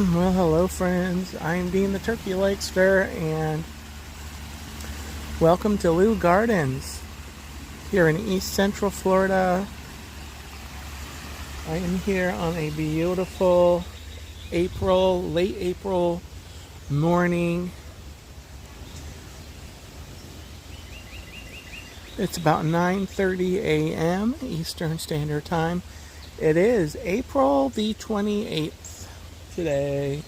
Well, hello friends. I'm Dean the Turkey Lakester, and welcome to Lou Gardens here in East Central Florida. I am here on a beautiful late April morning. It's about 9:30 a.m. Eastern Standard Time. It is April the 28th today.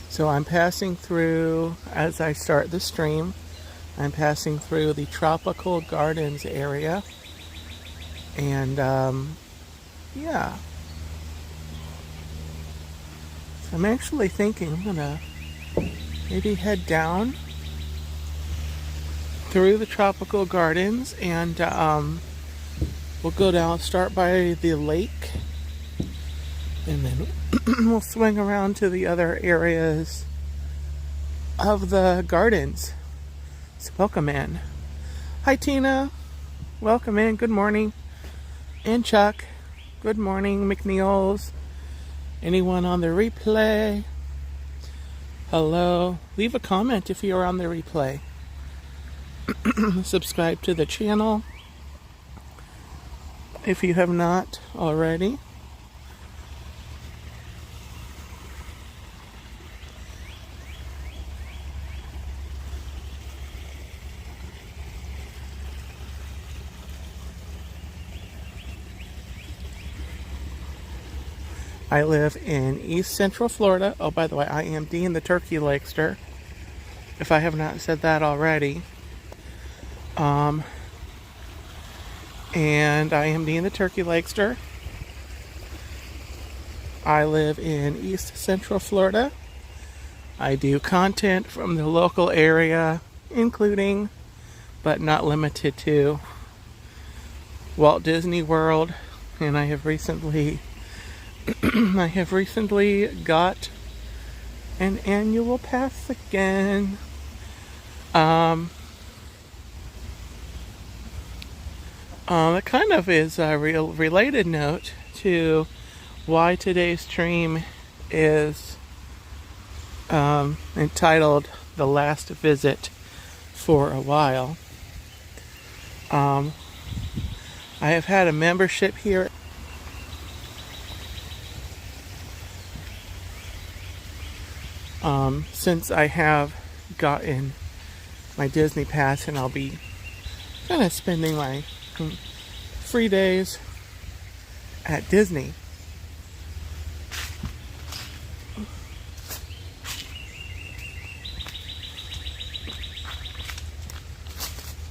So I'm passing through, as I start the stream, I'm passing through the Tropical Gardens area. And, yeah. So I'm actually thinking I'm gonna maybe head down through the Tropical Gardens, and we'll go down, start by the lake, and then we'll swing around to the other areas of the gardens. So welcome in. Hi Tina, welcome in, good morning. And Chuck, good morning. McNeil's, anyone on the replay, hello. Leave a comment if you're on the replay. Subscribe to the channel if you have not already. I live in East Central Florida. Oh, by the way, I am Dean the Turkey Lakester, if I have not said that already. And I am Dean the Turkey Lakester. I live in East Central Florida. I do content from the local area, including, but not limited to, Walt Disney World. And I have recently got an annual pass again. It kind of is a related note to why today's stream is entitled The Last Visit for a While. I have had a membership here since I have gotten my Disney pass, and I'll be kind of spending my free days at Disney.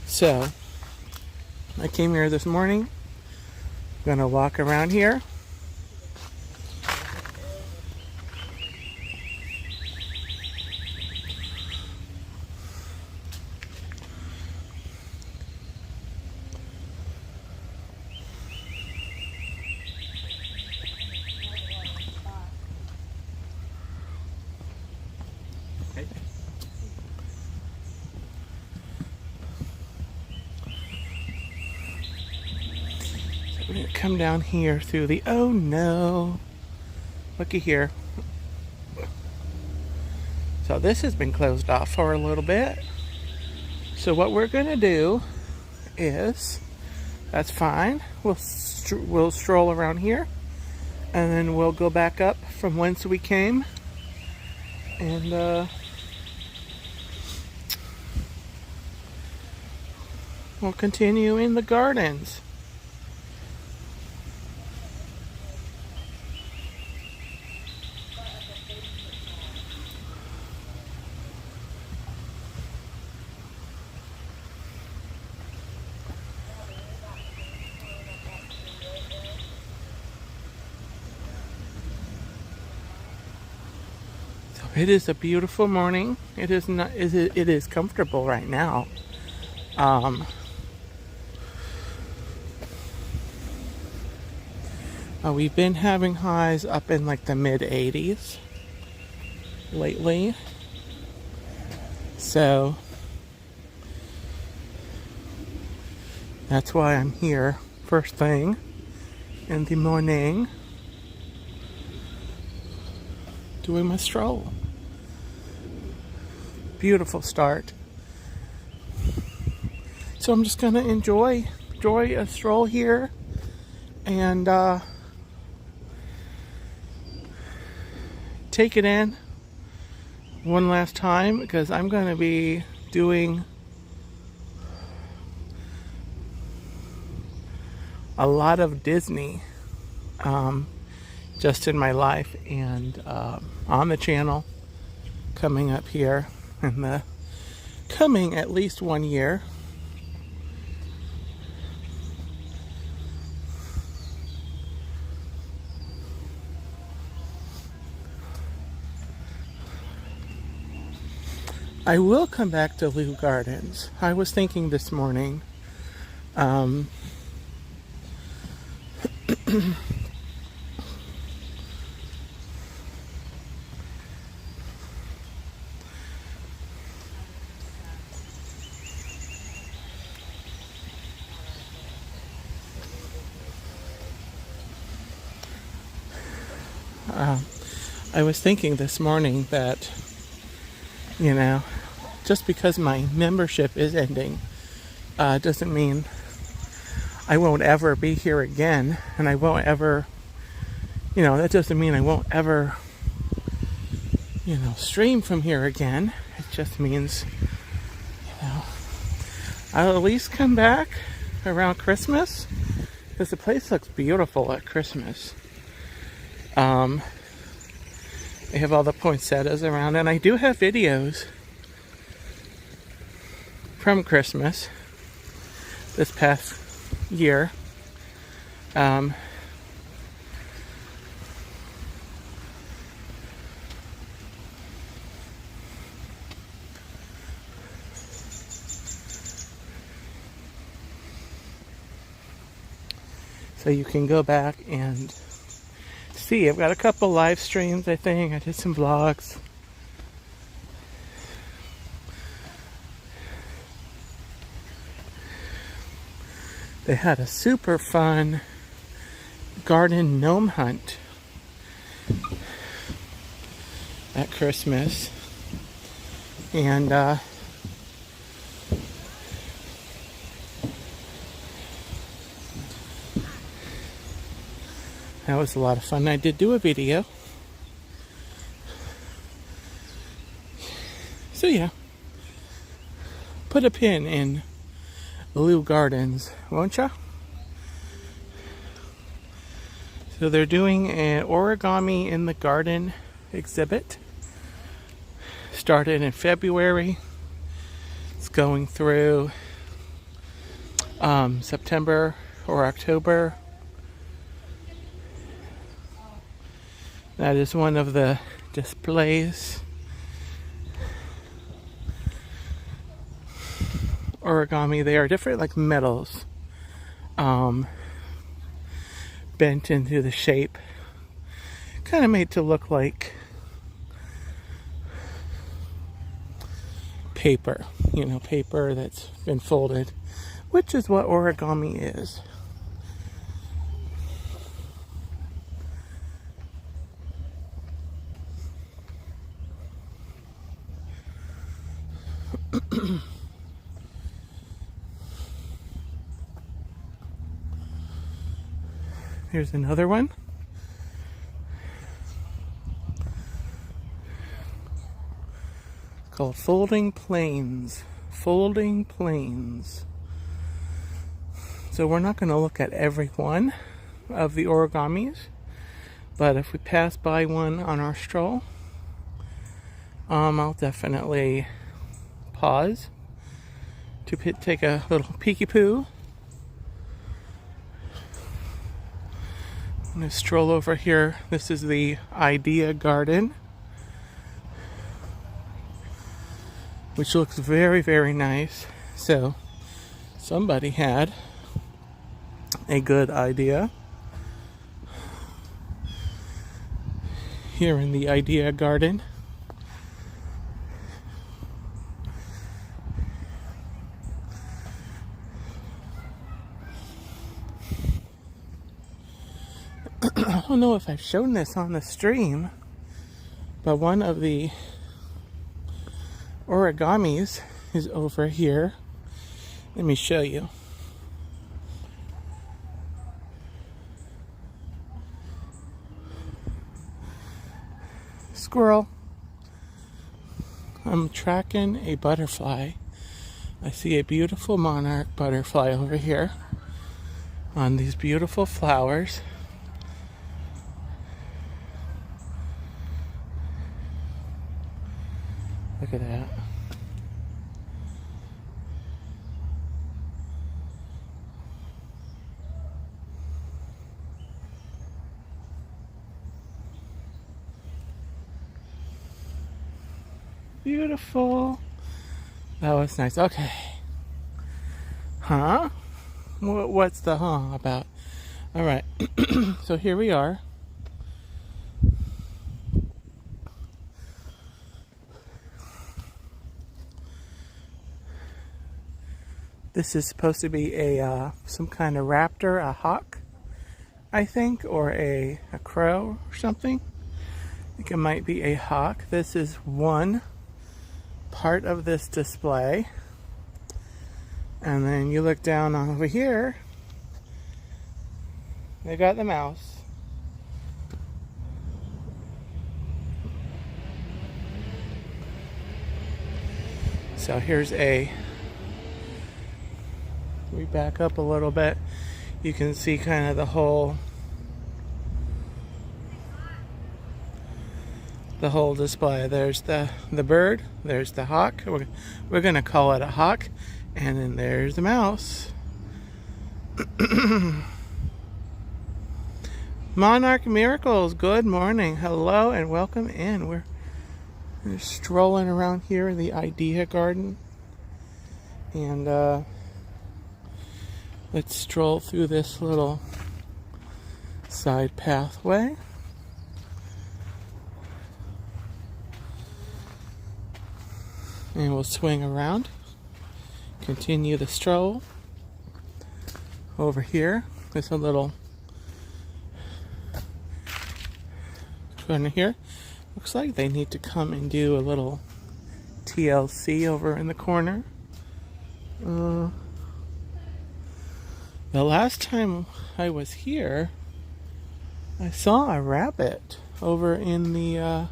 So I came here this morning. I'm gonna walk around here. We're gonna come down here through the, oh no, looky here. So this has been closed off for a little bit. So what we're gonna do is, that's fine, we'll stroll around here, and then we'll go back up from whence we came, and we'll continue in the gardens. It is a beautiful morning. It is comfortable right now. We've been having highs up in like the mid 80s lately. So that's why I'm here first thing. in the morning doing my stroll. Beautiful start. So I'm just gonna enjoy a stroll here and take it in one last time, because I'm gonna be doing a lot of Disney just in my life and on the channel coming up here in the coming at least 1 year. I will come back to Lou Gardens. I was thinking this morning, I was thinking this morning that, you know, just because my membership is ending doesn't mean I won't ever be here again, and I won't ever, you know, that doesn't mean I won't ever, you know, stream from here again. It just means, you know, I'll at least come back around Christmas, because the place looks beautiful at Christmas. They have all the poinsettias around, and I do have videos from Christmas this past year. So you can go back and see. I've got a couple live streams, I think. I did some vlogs. They had a super fun garden gnome hunt at Christmas. And that was a lot of fun. I did do a video. So yeah, put a pin in Lou Gardens, won't ya? So they're doing an origami in the garden exhibit. Started in February. It's going through September or October. That is one of the displays. Origami, they are different, like metals, bent into the shape, kind of made to look like paper, you know, paper that's been folded, which is what origami is. Here's another one. Called Folding Planes. Folding Planes. So we're not going to look at every one of the origamis, but if we pass by one on our stroll, I'll definitely pause to take a little peeky-poo. I'm going to stroll over here. This is the Idea Garden, which looks very, very nice. So somebody had a good idea here in the Idea Garden. I don't know if I've shown this on the stream, but one of the origamis is over here. Let me show you. Squirrel. I'm tracking a butterfly. I see a beautiful monarch butterfly over here on these beautiful flowers. Look at that. Beautiful. That was nice. Okay. Huh? What's the huh about? All right. So here we are. This is supposed to be a some kind of raptor, a hawk, I think, or a crow or something. I think it might be a hawk. This is one part of this display. And then you look down over here, they got the mouse. So here's we back up a little bit, you can see kind of the whole display. There's the bird, there's the hawk, we're gonna call it a hawk, and then there's the mouse. Monarch Miracles, good morning, hello and welcome in. We're strolling around here in the Idea Garden, and let's stroll through this little side pathway. And we'll swing around, continue the stroll. Over here, there's a little corner here. Looks like they need to come and do a little TLC over in the corner. The last time I was here, I saw a rabbit over in the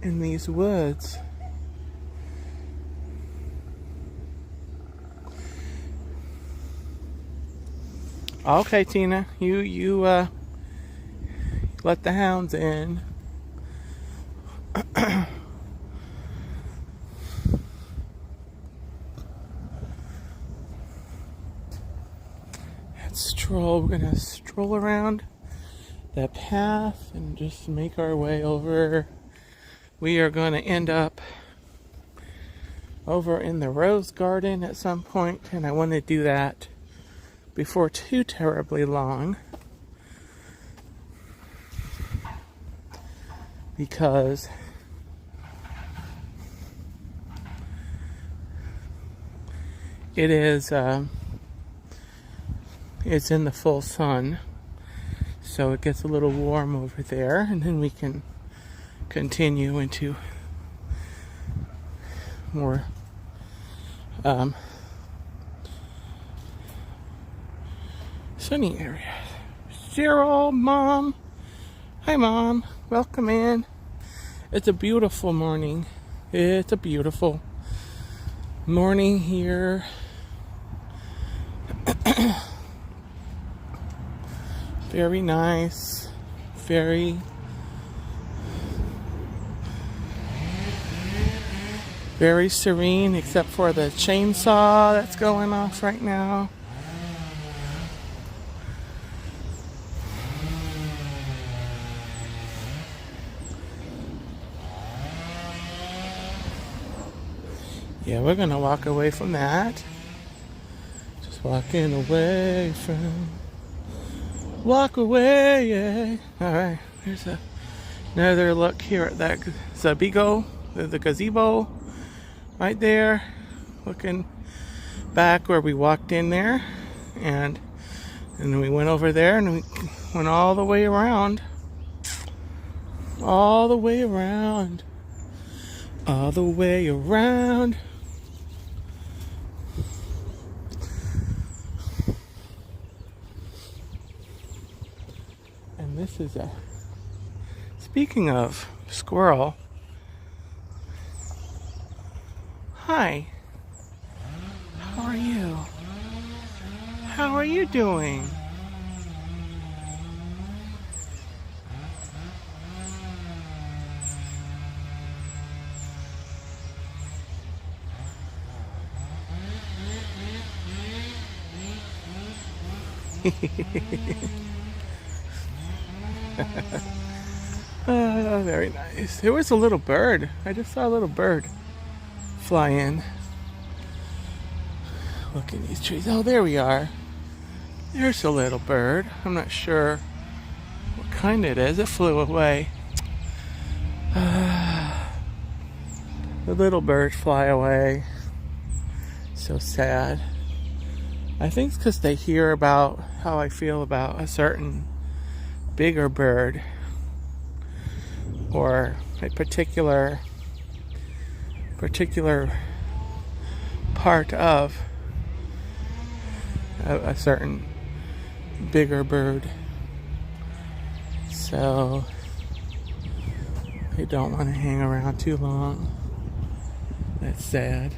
in these woods. Okay, Tina, you let the hounds in. We're gonna stroll around that path and just make our way over. We are gonna end up over in the rose garden at some point, and I want to do that before too terribly long, because it is it's in the full sun, so it gets a little warm over there, and then we can continue into more sunny area. Cheryl, Mom. Hi, Mom. Welcome in. It's a beautiful morning. It's a beautiful morning here. Very nice. Very serene, except for the chainsaw that's going off right now. Yeah, we're gonna walk away from that. Just walking away from. Walk away, yeah. Alright, here's another look here at that gazebo, the gazebo right there. Looking back where we walked in there, and And then we went over there and we went all the way around. All the way around. All the way around. And this is a... Speaking of squirrel. Hi. How are you? How are you doing? Oh, very nice. There was a little bird. I just saw a little bird fly in. Look in these trees. Oh, there we are. There's a little bird. I'm not sure what kind it is. It flew away. The little birds fly away. So sad. I think it's because they hear about how I feel about a certain bigger bird or a particular part of a certain bigger bird. So they don't want to hang around too long. That's sad.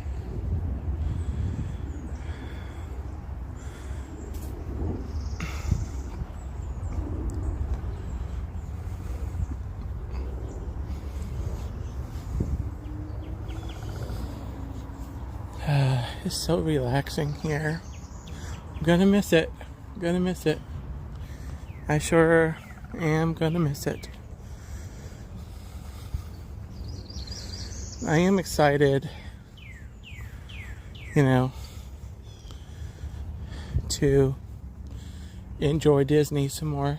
It's so relaxing here. I'm gonna miss it. I'm gonna miss it. I sure am gonna miss it. I am excited, to enjoy Disney some more.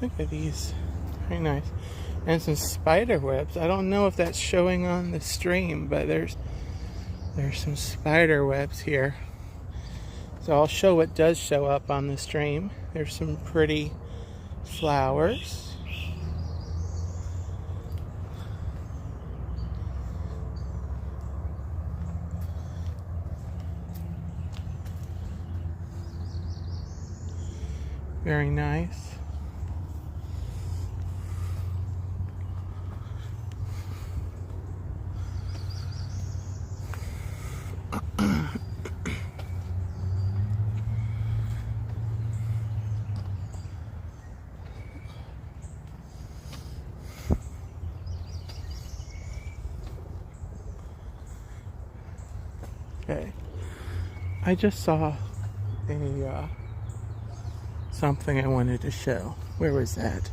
Look at these. Very nice. And some spider webs. I don't know if that's showing on the stream, but there's some spider webs here. So I'll show what does show up on the stream. There's some pretty flowers. Very nice. Okay, I just saw a something I wanted to show. Where was that?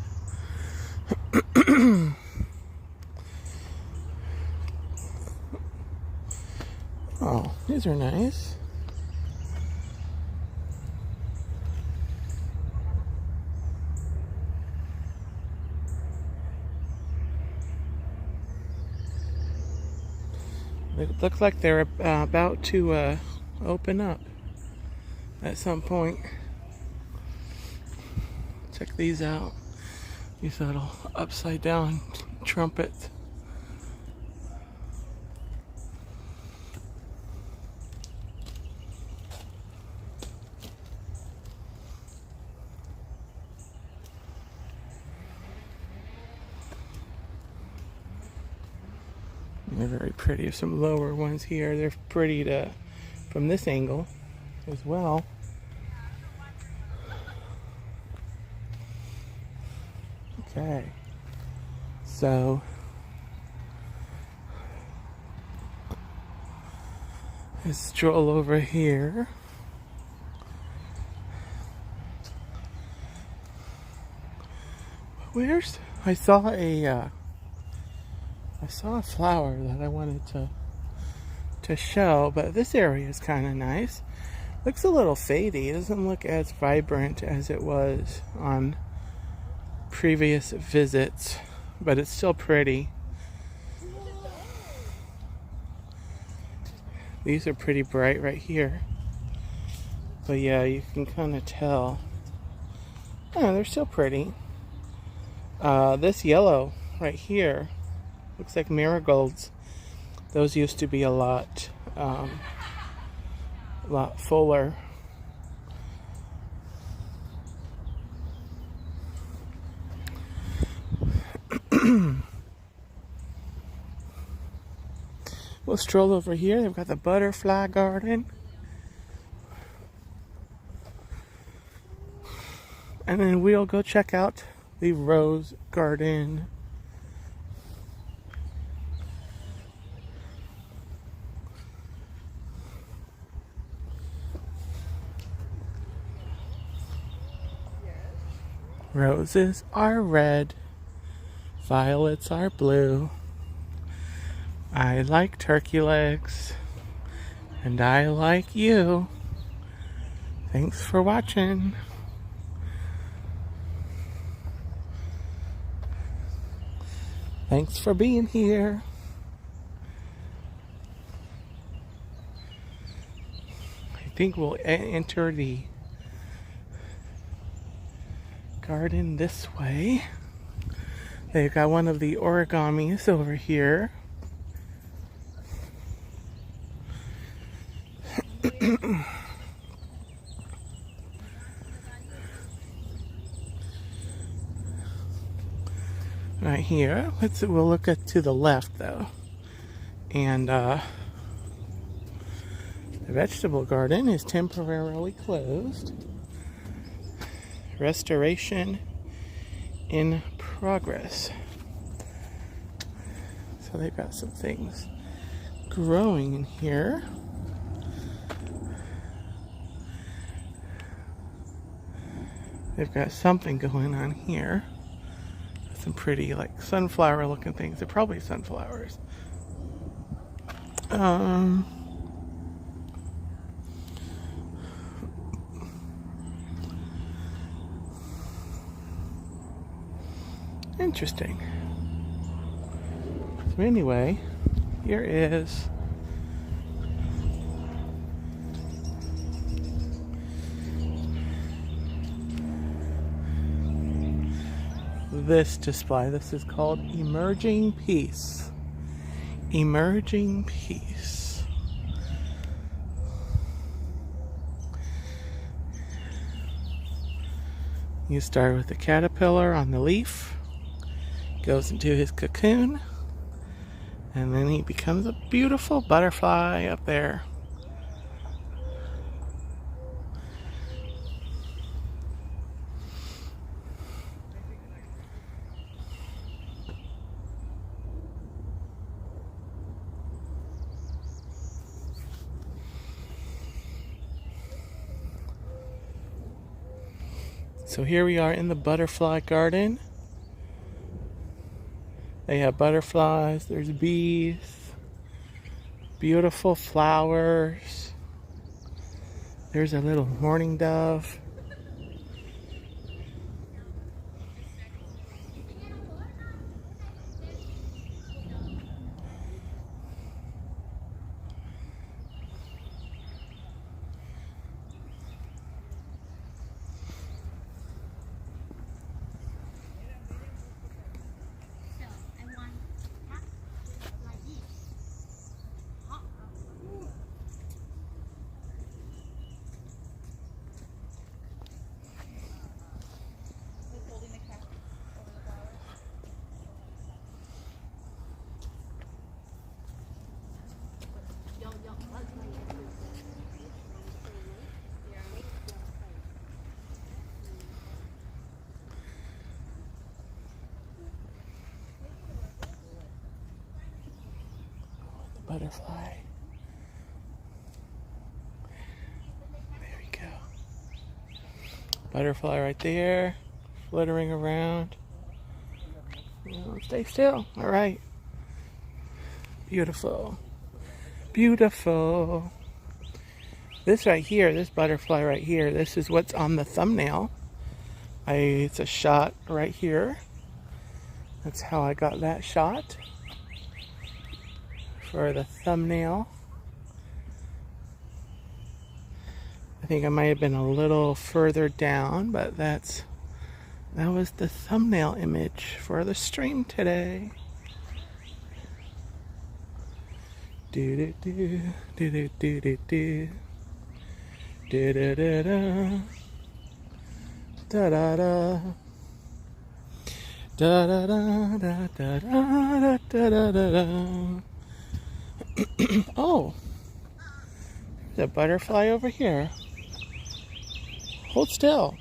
Oh, these are nice. They look like they're about to open up at some point. Check these out. These little upside down trumpets. They're very pretty. There's some lower ones here. They're pretty from this angle as well. Okay, so let's stroll over here. I saw a flower that I wanted to show, but this area is kind of nice. Looks a little fadey. It doesn't look as vibrant as it was on previous visits, but it's still pretty. These are pretty bright right here. But yeah, you can kind of tell. Oh, they're still pretty. This yellow right here looks like marigolds. Those used to be a lot fuller. We'll stroll over here. They've got the butterfly garden. And then we'll go check out the rose garden. Roses are red, violets are blue. I like turkey legs, and I like you. Thanks for watching. Thanks for being here. I think we'll enter the garden this way. They've got one of the origamis over here. Right here. We'll look to the left though. And the vegetable garden is temporarily closed. Restoration in progress. So they've got some things growing in here. They've got something going on here. Some pretty like sunflower looking things. They're probably sunflowers. Interesting. So anyway, here is this display. This is called Emerging Peace. Emerging Peace. You start with the caterpillar on the leaf, goes into his cocoon, and then he becomes a beautiful butterfly up there. So here we are in the butterfly garden. They have butterflies, there's bees, beautiful flowers. There's a little mourning dove. Butterfly. There we go. Butterfly right there, fluttering around. Stay still. All right. Beautiful. Beautiful. This right here, this butterfly right here, this is what's on the thumbnail. It's a shot right here. That's how I got that shot for the thumbnail. I think I might have been a little further down, but that was the thumbnail image for the stream today. Do do do do do do do do do do do da da da da da da da da da da da da. Oh, there's a butterfly over here. Hold still.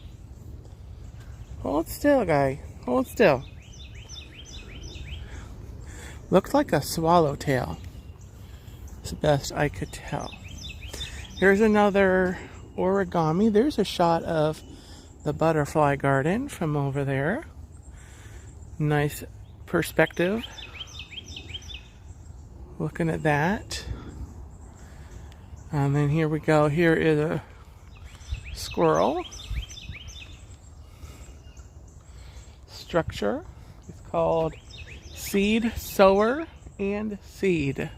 Hold still, guy. Hold still. Looks like a swallowtail. It's the best I could tell. Here's another origami. There's a shot of the butterfly garden from over there. Nice perspective. Looking at that. And then here we go. Here is a squirrel structure. It's called Seed, Sower, and Seed.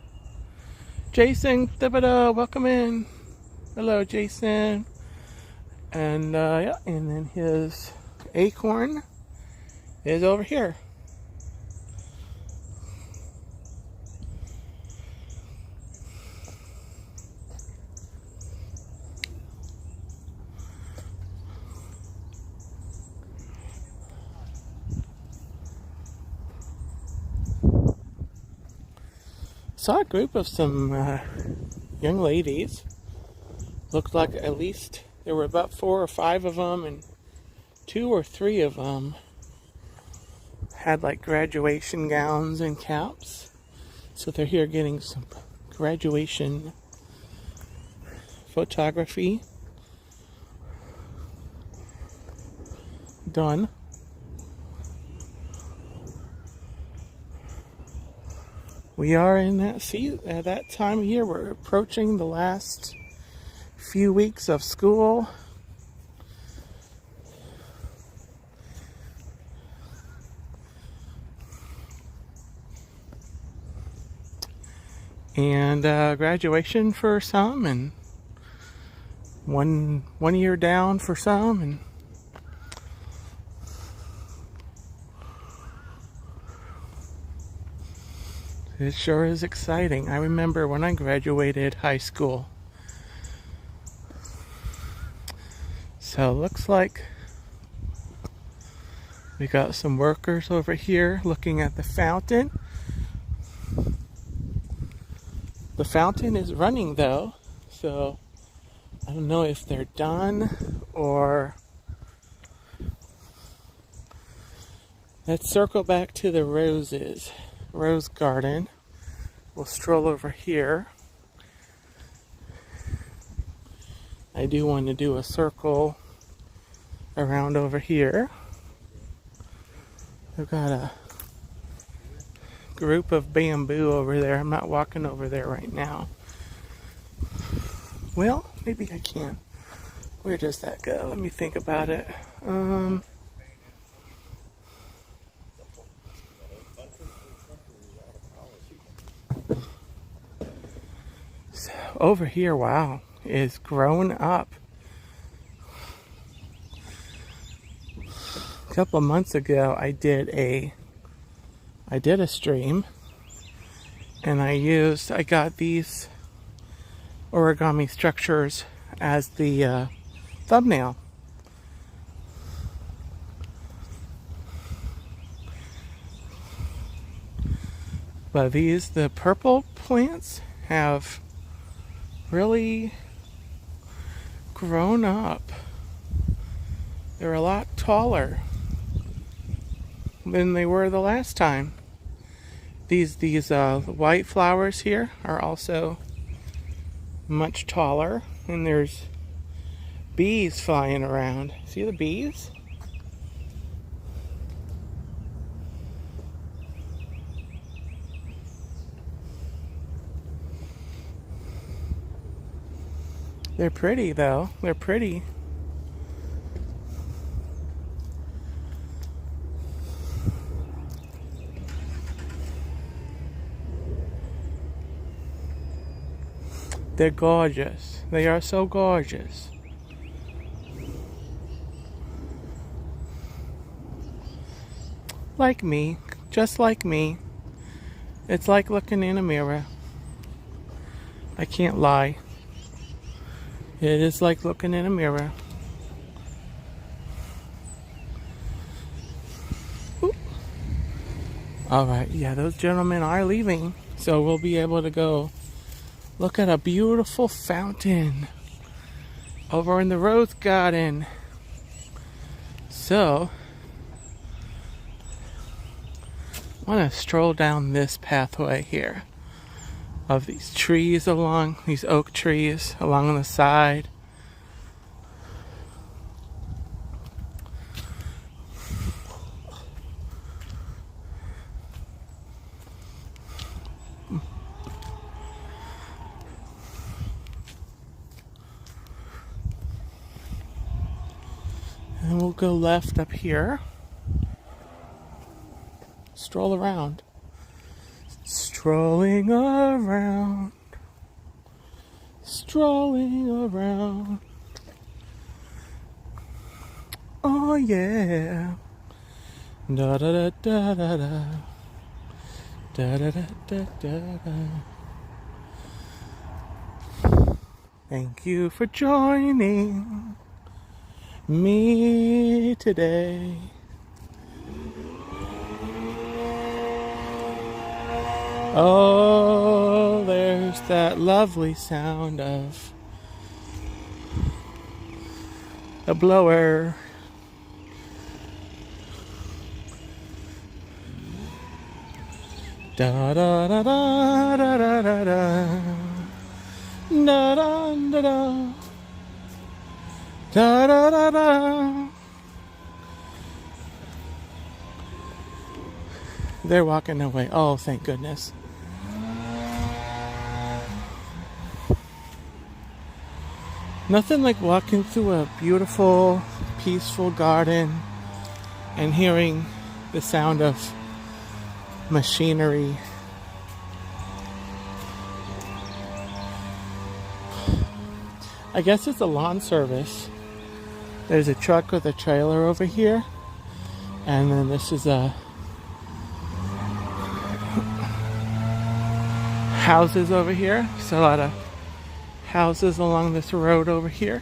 Jason Thibodeau, welcome in. Hello, Jason. And yeah, and then his acorn is over here. Saw a group of some young ladies. Looked like at least there were about 4 or 5 of them, and 2 or 3 of them had like graduation gowns and caps. So they're here getting some graduation photography done. We are in that season, at that time of year. We're approaching the last few weeks of school. And graduation for some, and one year down for some, and it sure is exciting. I remember when I graduated high school. So looks like we got some workers over here looking at the fountain. The fountain is running though, so I don't know if they're done or... Let's circle back to the rose garden. We'll stroll over here. I do want to do a circle around over here. I've got a group of bamboo over there. I'm not walking over there right now. Well, maybe I can. Where does that go? Let me think about it. So over here, wow, is grown up. A couple of months ago, I did a stream, and I got these origami structures as the thumbnail. But the purple plants have really grown up. They're a lot taller than they were the last time. These white flowers here are also much taller, and there's bees flying around. See the bees? They're pretty though. They're pretty. They're gorgeous. They are so gorgeous. Like me. Just like me. It's like looking in a mirror. I can't lie. It is like looking in a mirror. Alright, yeah, those gentlemen are leaving. So we'll be able to go look at a beautiful fountain over in the rose garden. So, I want to stroll down this pathway here of these trees along, these oak trees along the side. And we'll go left up here. Stroll around. Strolling around. Strolling around. Oh yeah. Da da da da da da. Da da da da da da. Thank you for joining me today. Oh, there's that lovely sound of a blower. Da da da da da da da da da da da da da da da da. They're walking away. Oh, thank goodness. Nothing like walking through a beautiful, peaceful garden and hearing the sound of machinery. I guess it's a lawn service. There's a truck with a trailer over here, and then this is a houses over here. So a lot of houses along this road over here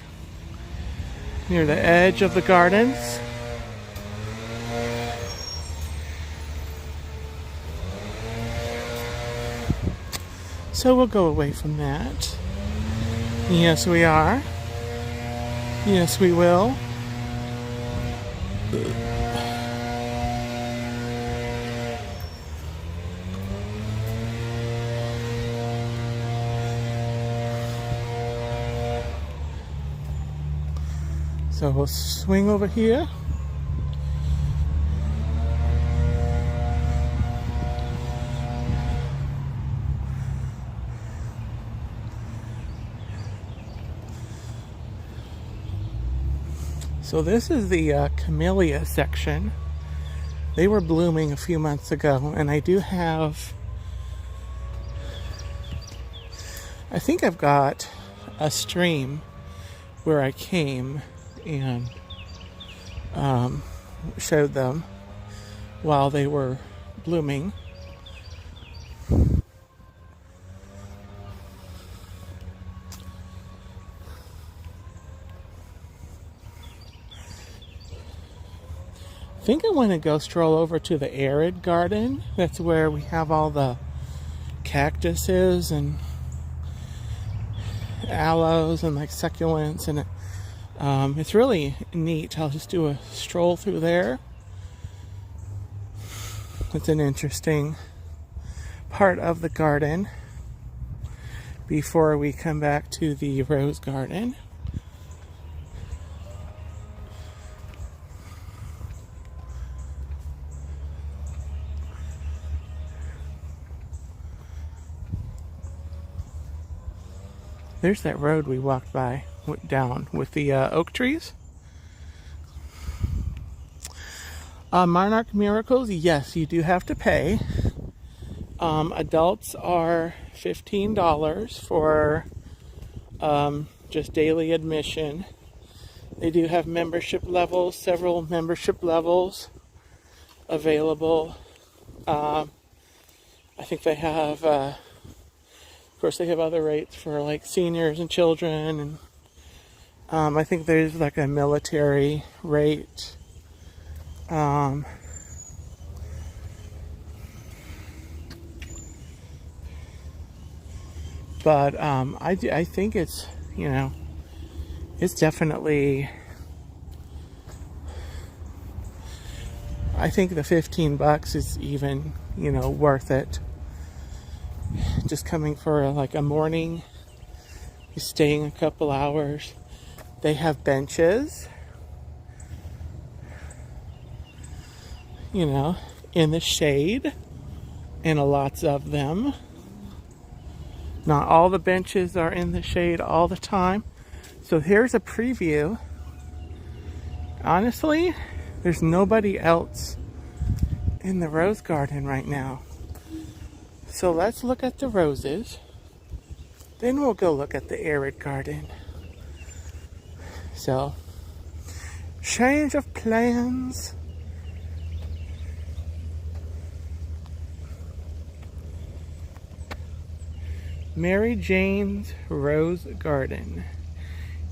near the edge of the gardens. So we'll go away from that. Yes, we are. Yes, we will. So we'll swing over here. So this is the camellia section. They were blooming a few months ago, and I do have, I think I've got a stream where I came and showed them while they were blooming. I think I want to go stroll over to the arid garden. That's where we have all the cactuses and aloes and like succulents, and it's really neat. I'll just do a stroll through there. It's an interesting part of the garden before we come back to the rose garden. There's that road we walked by, went down with the oak trees. Monarch Miracles, yes, you do have to pay. Adults are $15 for just daily admission. They do have membership levels, several membership levels available. I think they have, of course, they have other rates for like seniors and children, and I think there's like a military rate. But I think it's, you know, it's definitely, I think the $15 is even, you know, worth it. Just coming for like a morning, you're staying a couple hours. They have benches, you know, in the shade, and lots of them. Not all the benches are in the shade all the time. So here's a preview. Honestly, there's nobody else in the rose garden right now. So let's look at the roses. Then we'll go look at the arid garden. So, change of plans. Mary Jane's Rose Garden,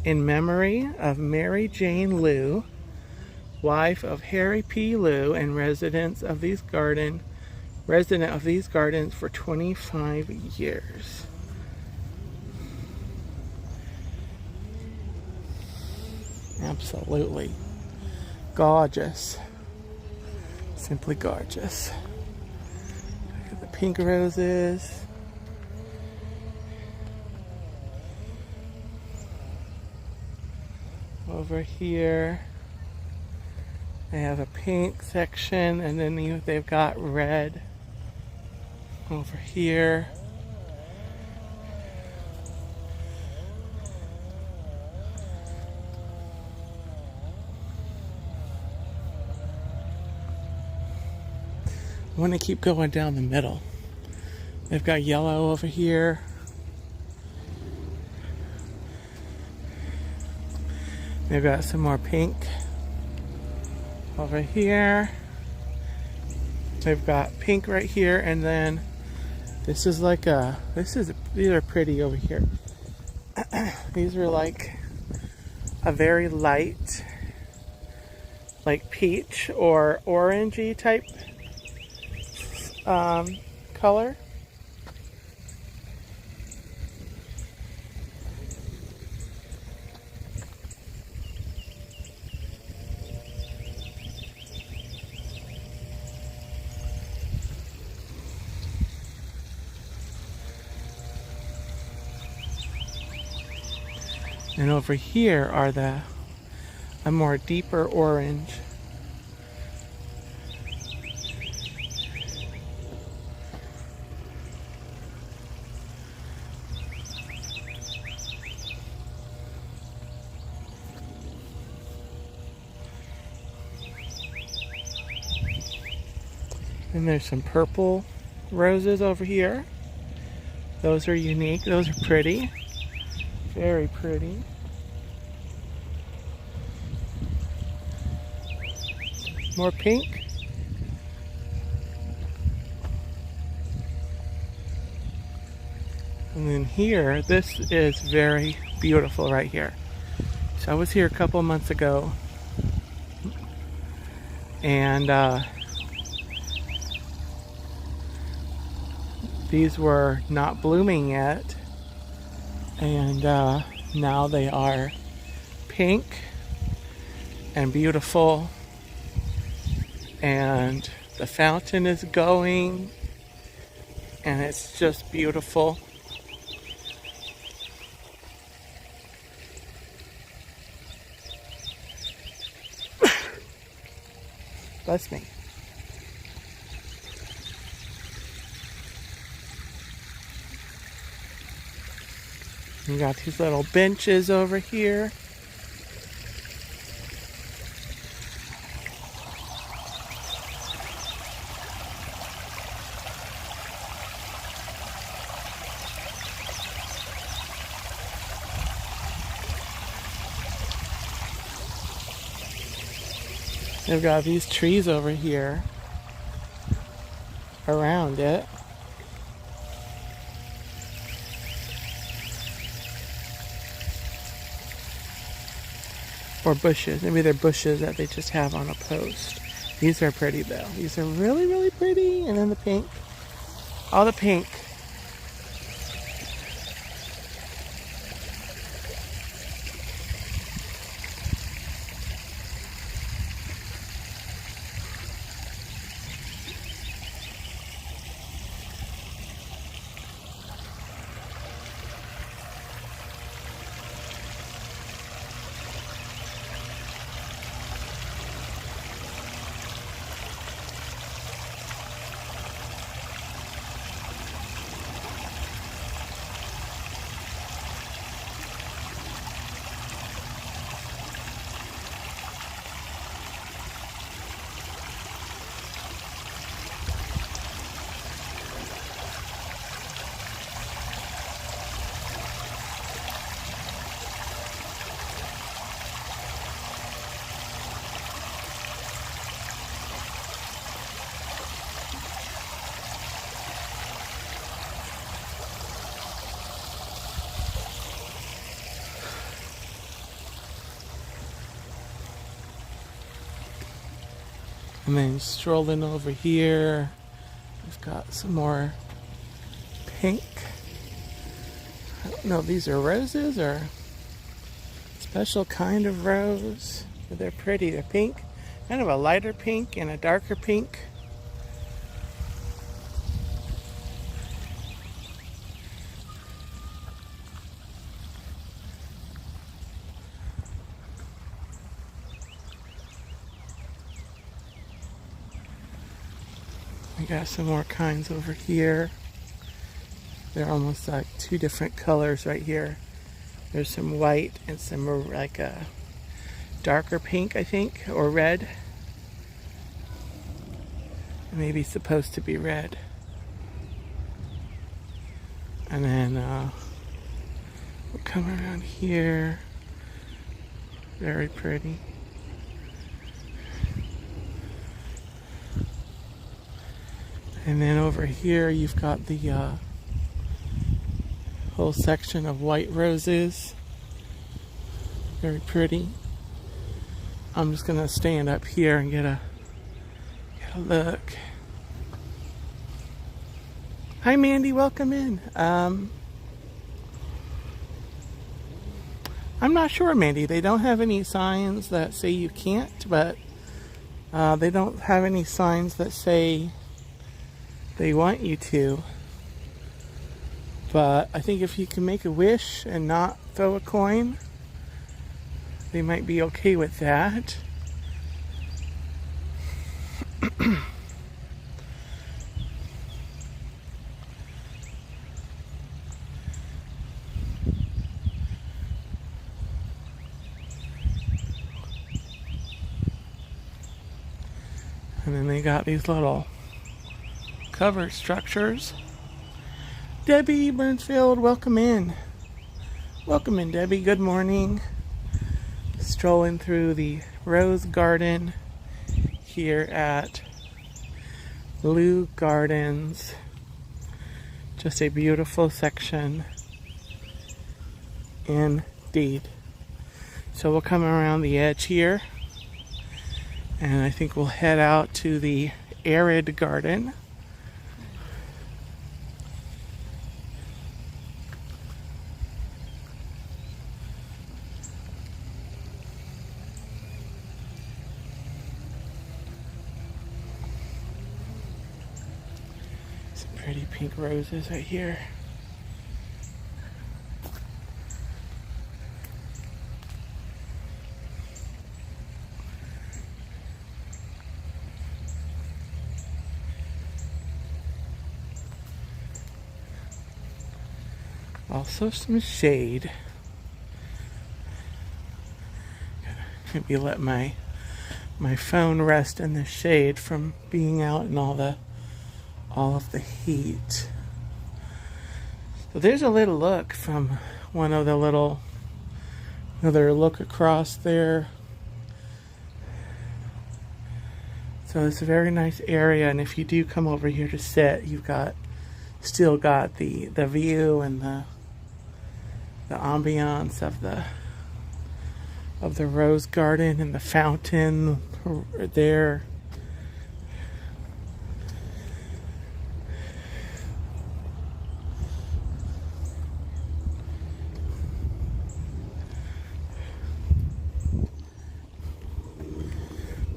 in memory of Mary Jane Liu, wife of Harry P. Liu, and resident of these gardens for 25 years. Absolutely gorgeous. Simply gorgeous. Look at the pink roses. Over here, they have a pink section, and then they've got red over here. I want to keep going down the middle. They've got yellow over here. They've got some more pink over here. They've got pink right here, and then this is like these are pretty over here. These are like a very light, like peach or orangey type color. And over here are a more deeper orange. And there's some purple roses over here. Those are unique. Those are pretty. Very pretty. More pink. And then here, this is very beautiful right here. So I was here a couple months ago, and these were not blooming yet, and now they are pink and beautiful, and the fountain is going, and it's just beautiful. Bless me. You got these little benches over here. They've got these trees over here around it. Or bushes. Maybe they're bushes that they just have on a post. These are pretty though. These are really, really pretty. And then the pink. All the pink. And then strolling over here, we've got some more pink. I don't know if these are roses or a special kind of rose, but they're pretty. They're pink, kind of a lighter pink and a darker pink. We got some more kinds over here. They're almost like two different colors right here. There's some white and some like a darker pink, I think, or red. Maybe supposed to be red. And then we'll come around here. Very pretty. And then over here you've got the whole section of white roses. Very pretty. I'm just gonna stand up here and get a look. Hi Mandy, welcome in. I'm not sure, Mandy. They don't have any signs that say you can't, but they don't have any signs that say they want you to. But I think if you can make a wish and not throw a coin, they might be okay with that. And then they got these little covered structures. Debbie Burnsfield, welcome in. Welcome in, Debbie. Good morning. Strolling through the rose garden here at Blue Gardens. Just a beautiful section indeed. So we'll come around the edge here, and I think we'll head out to the arid garden. Some pretty pink roses right here. Also some shade. Maybe let my phone rest in the shade from being out in all of the heat. So there's a little look from one of the another look across there. So it's a very nice area, and if you do come over here to sit, you've still got the view and the ambiance of the rose garden and the fountain there.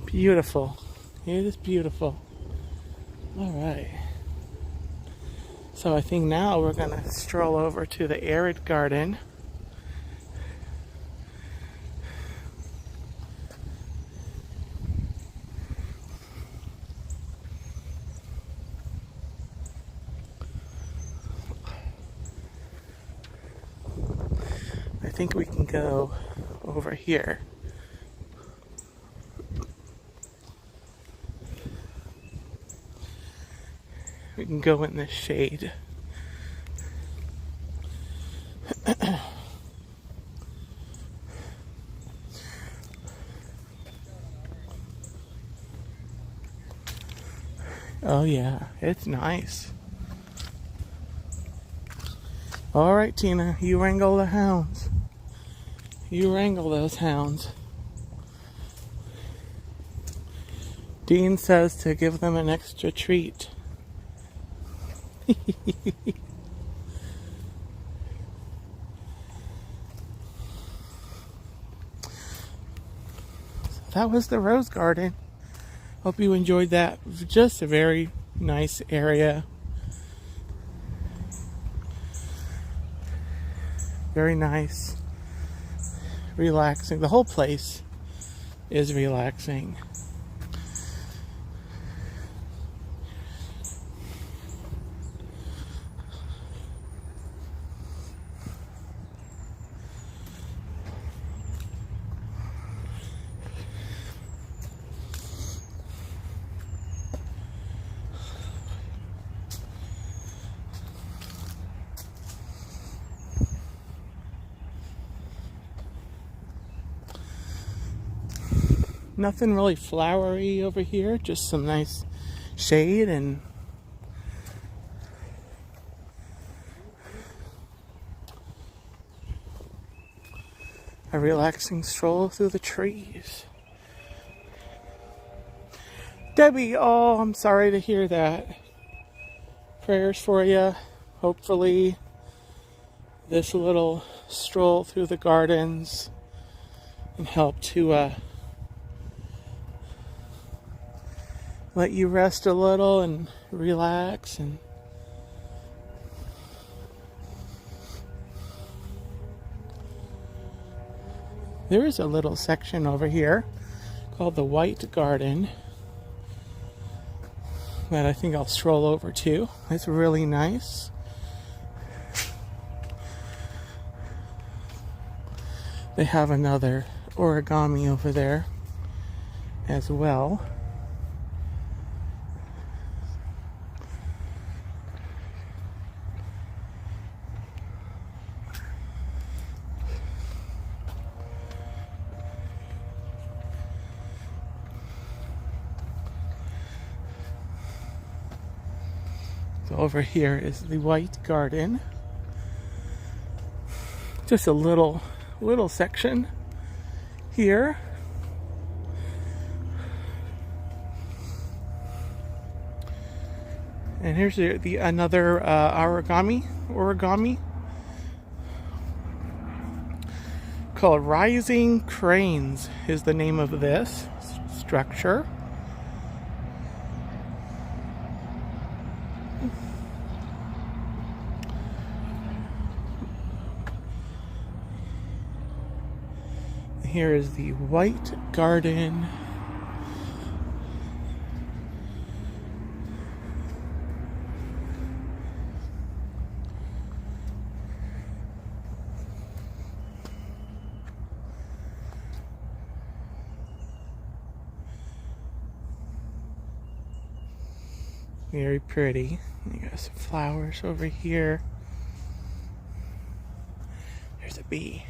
Beautiful. It is beautiful. All right. So I think now we're going to stroll over to the arid garden. I think we can go over here. We can go in the shade. Oh yeah, it's nice. All right, Tina, you wrangle the hounds. You wrangle those hounds. Dean says to give them an extra treat. That was the rose garden. Hope you enjoyed that. Just a very nice area. Very nice. Relaxing. The whole place is relaxing. Nothing really flowery over here, just some nice shade and a relaxing stroll through the trees. Debbie, oh, I'm sorry to hear that. Prayers for you. Hopefully this little stroll through the gardens can help to let you rest a little and relax. And there is a little section over here called the White Garden that I think I'll stroll over to. It's really nice. They have another origami over there as well. So over here is the White Garden. Just a little section here. And here's the another origami called Rising Cranes is the name of this structure. Here is the White Garden. Very pretty. You got some flowers over here. There's a bee.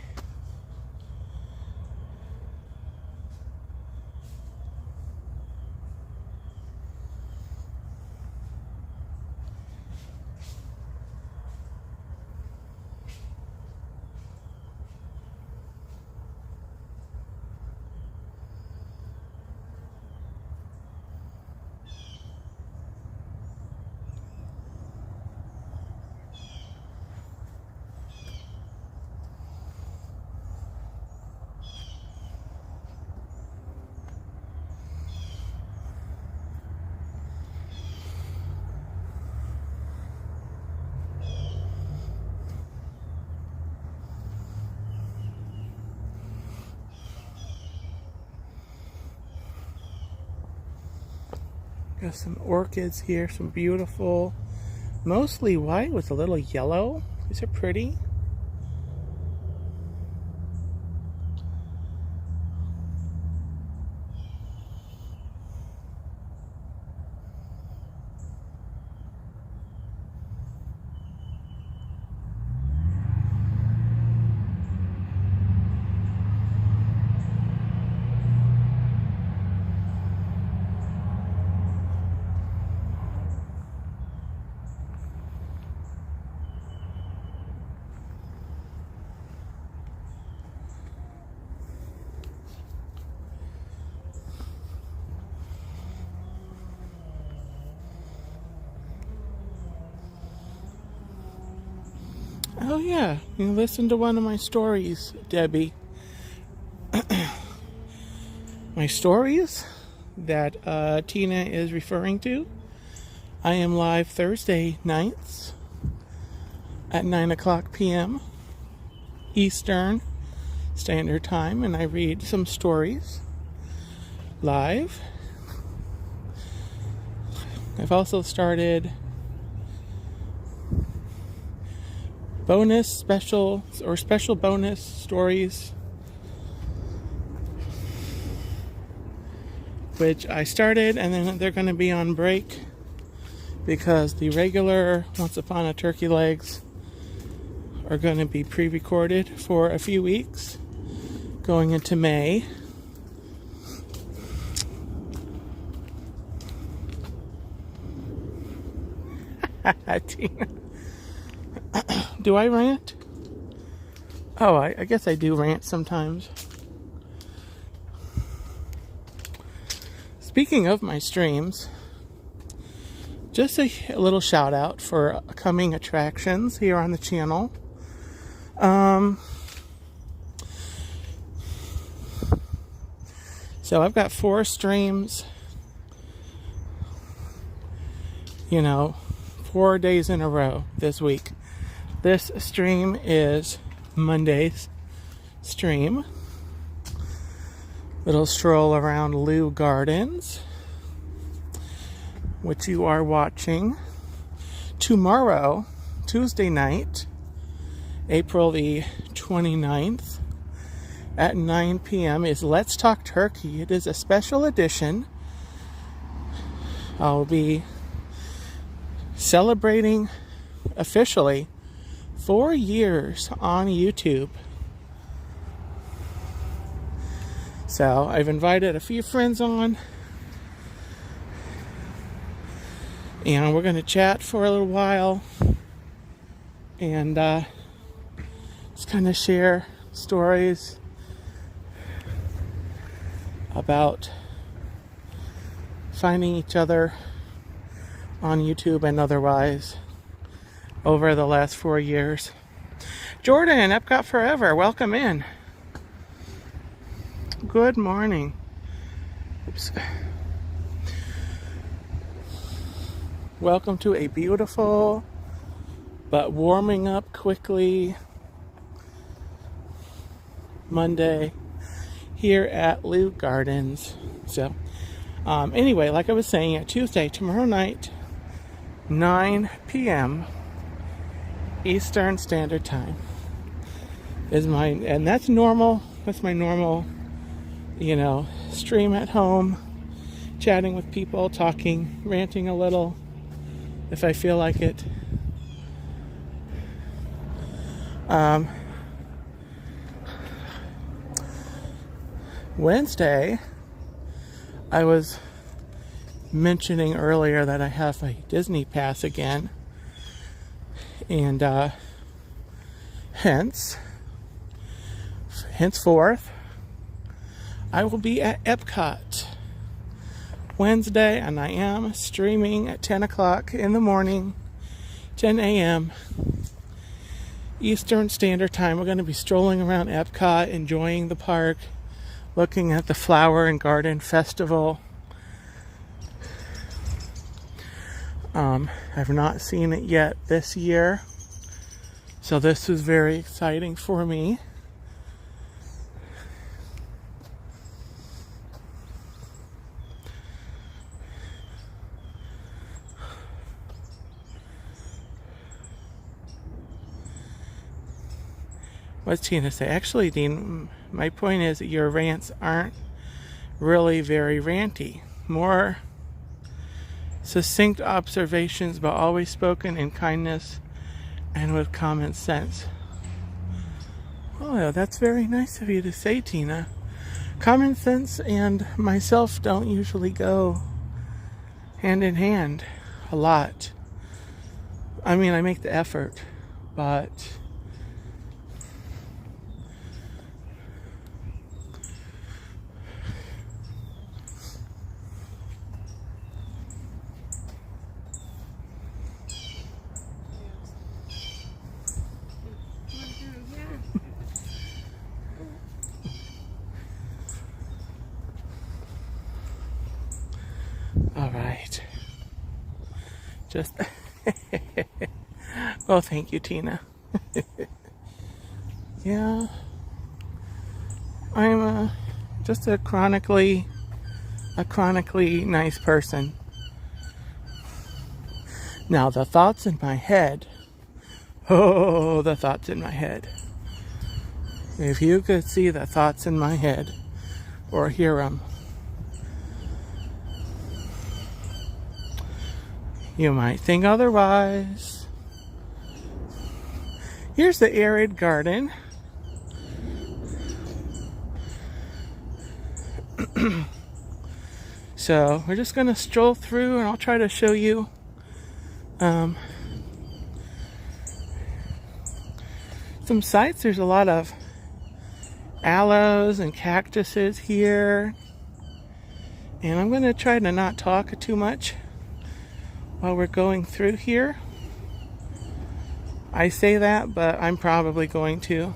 Got some orchids here, some beautiful, mostly white with a little yellow. These are pretty. Oh yeah, you listened to one of my stories, Debbie. My stories that Tina is referring to. I am live Thursday nights at 9 o'clock p.m. Eastern Standard Time, and I read some stories live. I've also started special bonus stories, which I started, and then they're going to be on break because the regular Once Upon a Turkey Legs are going to be pre-recorded for a few weeks going into May. Tina. Do I rant? Oh, I guess I do rant sometimes. Speaking of my streams, just a little shout out for coming attractions here on the channel. So I've got 4 streams, 4 days in a row this week. This stream is Monday's stream. Little stroll around Lou Gardens, which you are watching. Tomorrow, Tuesday night, April the 29th, at 9 p.m. is Let's Talk Turkey. It is a special edition. I'll be celebrating officially 4 years on YouTube. So I've invited a few friends on, and we're going to chat for a little while and just kind of share stories about finding each other on YouTube and otherwise over the last 4 years. Jordan, Epcot Forever, welcome in. Good morning. Oops. Welcome to a beautiful but warming up quickly Monday here at Lou Gardens. So anyway, like I was saying, at Tuesday, tomorrow night, 9 p.m. Eastern Standard Time is and that's normal. That's my normal, stream at home, chatting with people, talking, ranting a little. if I feel like it. Wednesday, I was mentioning earlier that I have a Disney pass again, and henceforth, I will be at Epcot Wednesday, and I am streaming at 10 o'clock in the morning, 10 a.m. Eastern Standard Time. We're going to be strolling around Epcot, enjoying the park, looking at the Flower and Garden Festival. I've not seen it yet this year, so this is very exciting for me. What's Tina say? Actually, Dean, my point is that your rants aren't really very ranty. More succinct observations, but always spoken in kindness and with common sense. Oh, that's very nice of you to say, Tina. Common sense and myself don't usually go hand in hand a lot. I mean, I make the effort, but all right. Just well, thank you, Tina. Yeah, I'm just a chronically nice person. Now, the thoughts in my head. Oh, the thoughts in my head. If you could see the thoughts in my head or hear them, you might think otherwise. Here's the arid garden. So we're just going to stroll through, and I'll try to show you some sights. There's a lot of aloes and cactuses here, and I'm going to try to not talk too much while we're going through here. I say that, but I'm probably going to.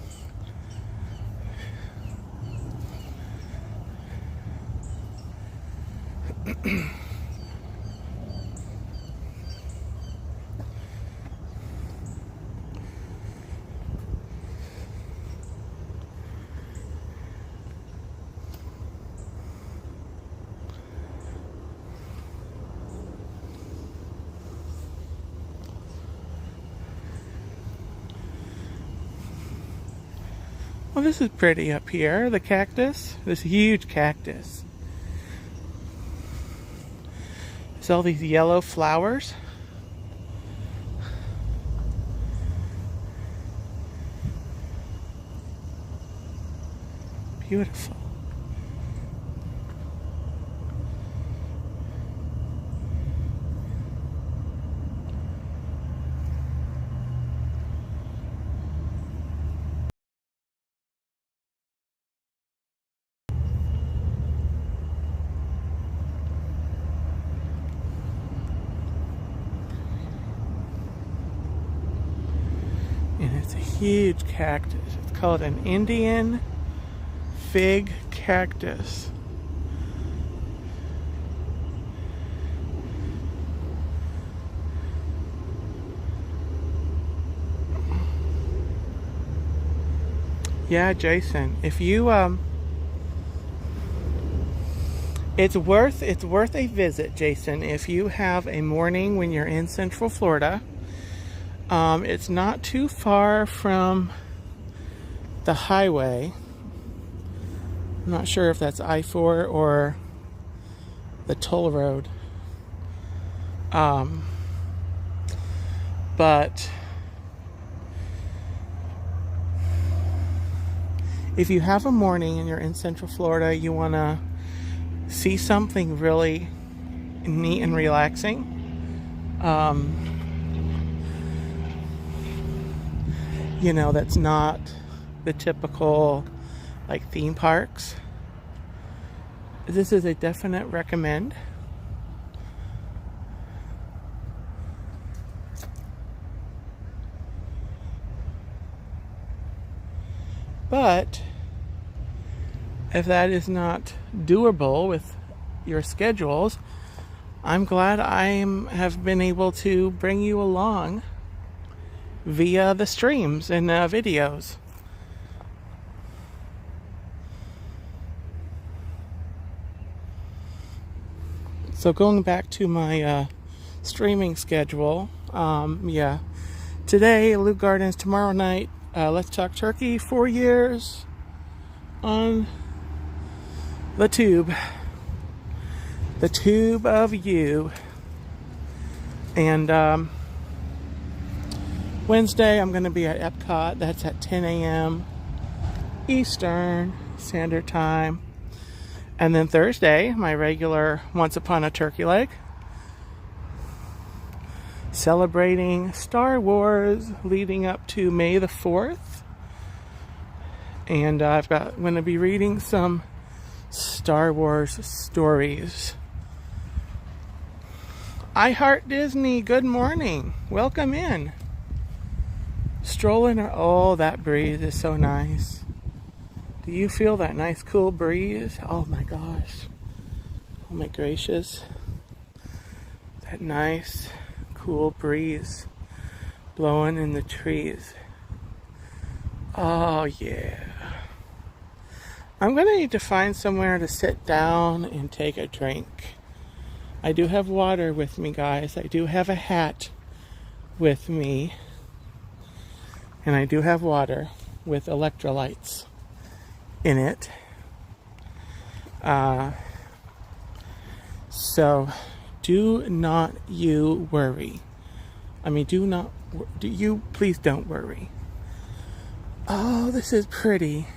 Well, this is pretty up here. The cactus, this huge cactus. There's all these yellow flowers. Beautiful. And it's a huge cactus. It's called an Indian fig cactus. Yeah, Jason, if you it's worth a visit, Jason, if you have a morning when you're in Central Florida. It's not too far from the highway. I'm not sure if that's I-4 or the toll road. But if you have a morning and you're in Central Florida, you want to see something really neat and relaxing, you know, that's not the typical like theme parks, this is a definite recommend. But if that is not doable with your schedules, I'm glad I have been able to bring you along via the streams and videos. So going back to my streaming schedule, yeah, today Luke Gardens, tomorrow night Let's Talk Turkey, 4 years on the tube of you. And Wednesday I'm going to be at Epcot. That's at 10 a.m. Eastern Standard Time. And then Thursday, my regular Once Upon a Turkey Leg, celebrating Star Wars leading up to May the 4th. And I'm going to be reading some Star Wars stories. I Heart Disney, good morning. Welcome in. Strolling, oh, that breeze is so nice. Do you feel that nice cool breeze? Oh my gosh. Oh my gracious. That nice cool breeze blowing in the trees. Oh yeah. I'm gonna need to find somewhere to sit down and take a drink. I do have water with me, guys. I do have a hat with me. And I do have water with electrolytes in it. So do not you worry. I mean, please don't worry. Oh, this is pretty.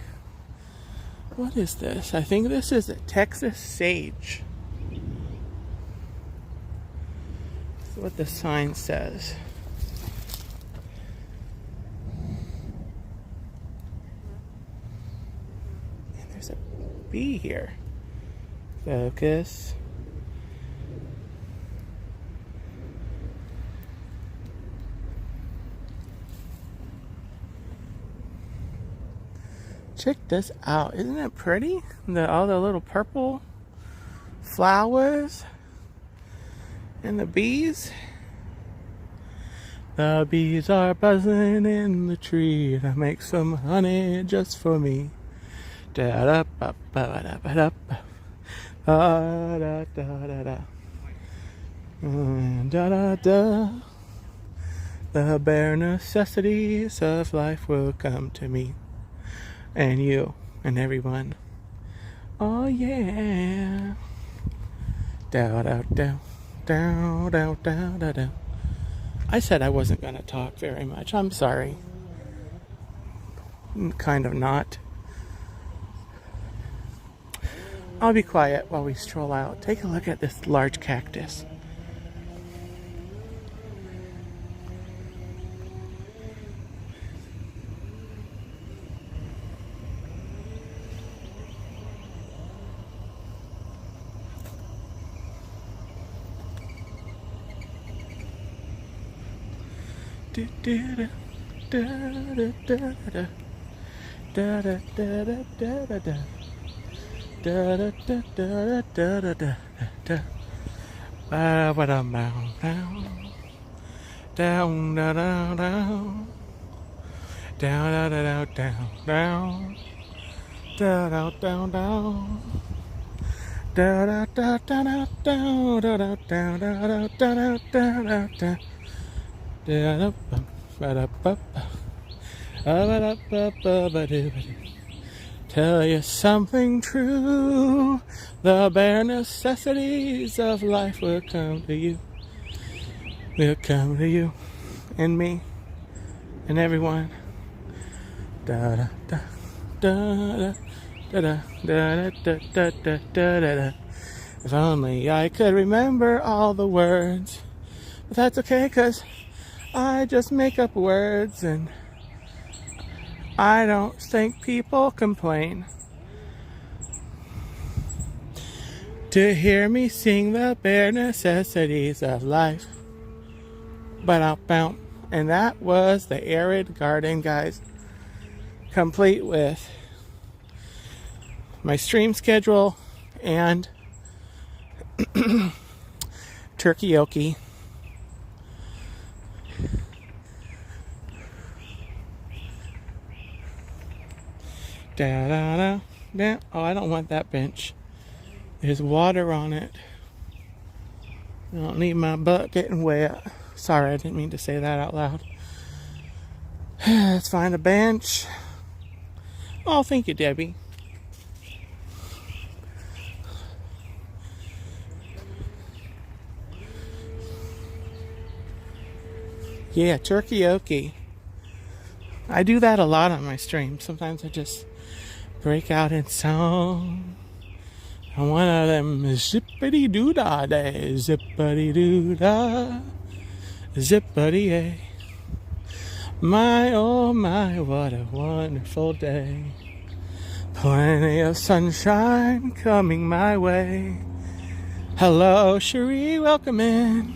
What is this? I think this is a Texas sage. That's what the sign says. And there's a bee here. Focus. Check this out. Isn't it pretty? All the little purple flowers and the bees. The bees are buzzing in the tree to make some honey just for me. Da da ba ba da ba da da da da da da da da. The bare necessities of life will come to me. And you and everyone. Oh yeah. Down, down, down, down, down, down, down, down. I said I wasn't gonna talk very much. I'm sorry. Kind of not. I'll be quiet while we stroll out. Take a look at this large cactus. Da da da da da da da da da da da da. Da da da da da da da da. Ba ba da down down down down down down down down down down down. Da da da da da da da da da da da da da. Tell you something true. The bare necessities of life will come to you. Will come to you. and me and everyone. Da da da da da da da da da da da da. If only I could remember all the words. But that's okay, 'cause I just make up words and I don't think people complain to hear me sing the bare necessities of life. Ba-da-bow. And that was the arid garden, guys. Complete with my stream schedule and turkey-oki. Da-da-da-da. Oh, I don't want that bench. There's water on it. I don't need my butt getting wet. Sorry, I didn't mean to say that out loud. Let's find a bench. Oh, thank you, Debbie. Yeah, turkey-oki. I do that a lot on my stream. Sometimes I just break out in song. And one of them is zippity-doo-dah day, zippity-doo-dah, zippity-yay. My, oh my, what a wonderful day. Plenty of sunshine coming my way. Hello, Cherie, welcome in.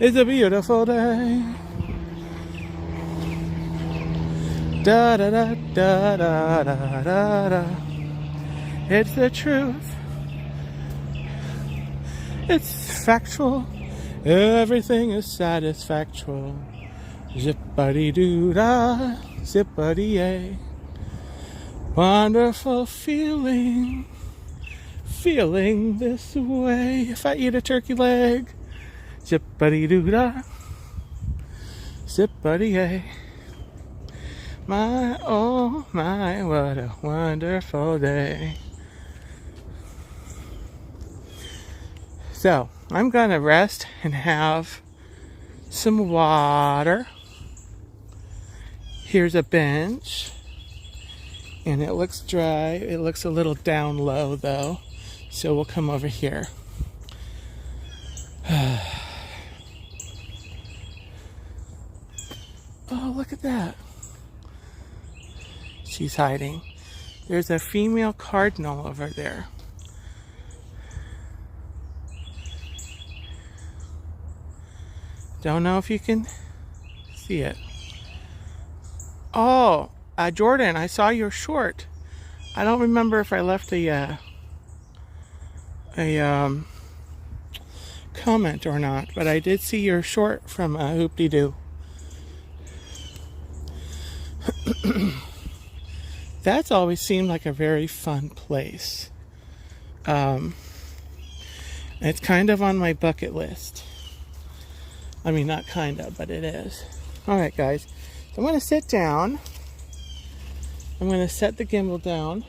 It's a beautiful day. Da da da da da da da da. It's the truth. It's factual. Everything is satisfactual. Zippity-doo-dah, zippity-yay. Wonderful feeling, feeling this way. If I eat a turkey leg, zippity-doo-dah, zippity-yay. My, oh my, what a wonderful day. So, I'm gonna rest and have some water. Here's a bench. And it looks dry. It looks a little down low though. So we'll come over here. Oh, look at that. She's hiding. There's a female cardinal over there. Don't know if you can see it. Oh, Jordan, I saw your short. I don't remember if I left a comment or not, but I did see your short from Hoop-de-Doo. That's always seemed like a very fun place. It's kind of on my bucket list. I mean, not kind of, but it is. Alright, guys. So I'm going to sit down. I'm going to set the gimbal down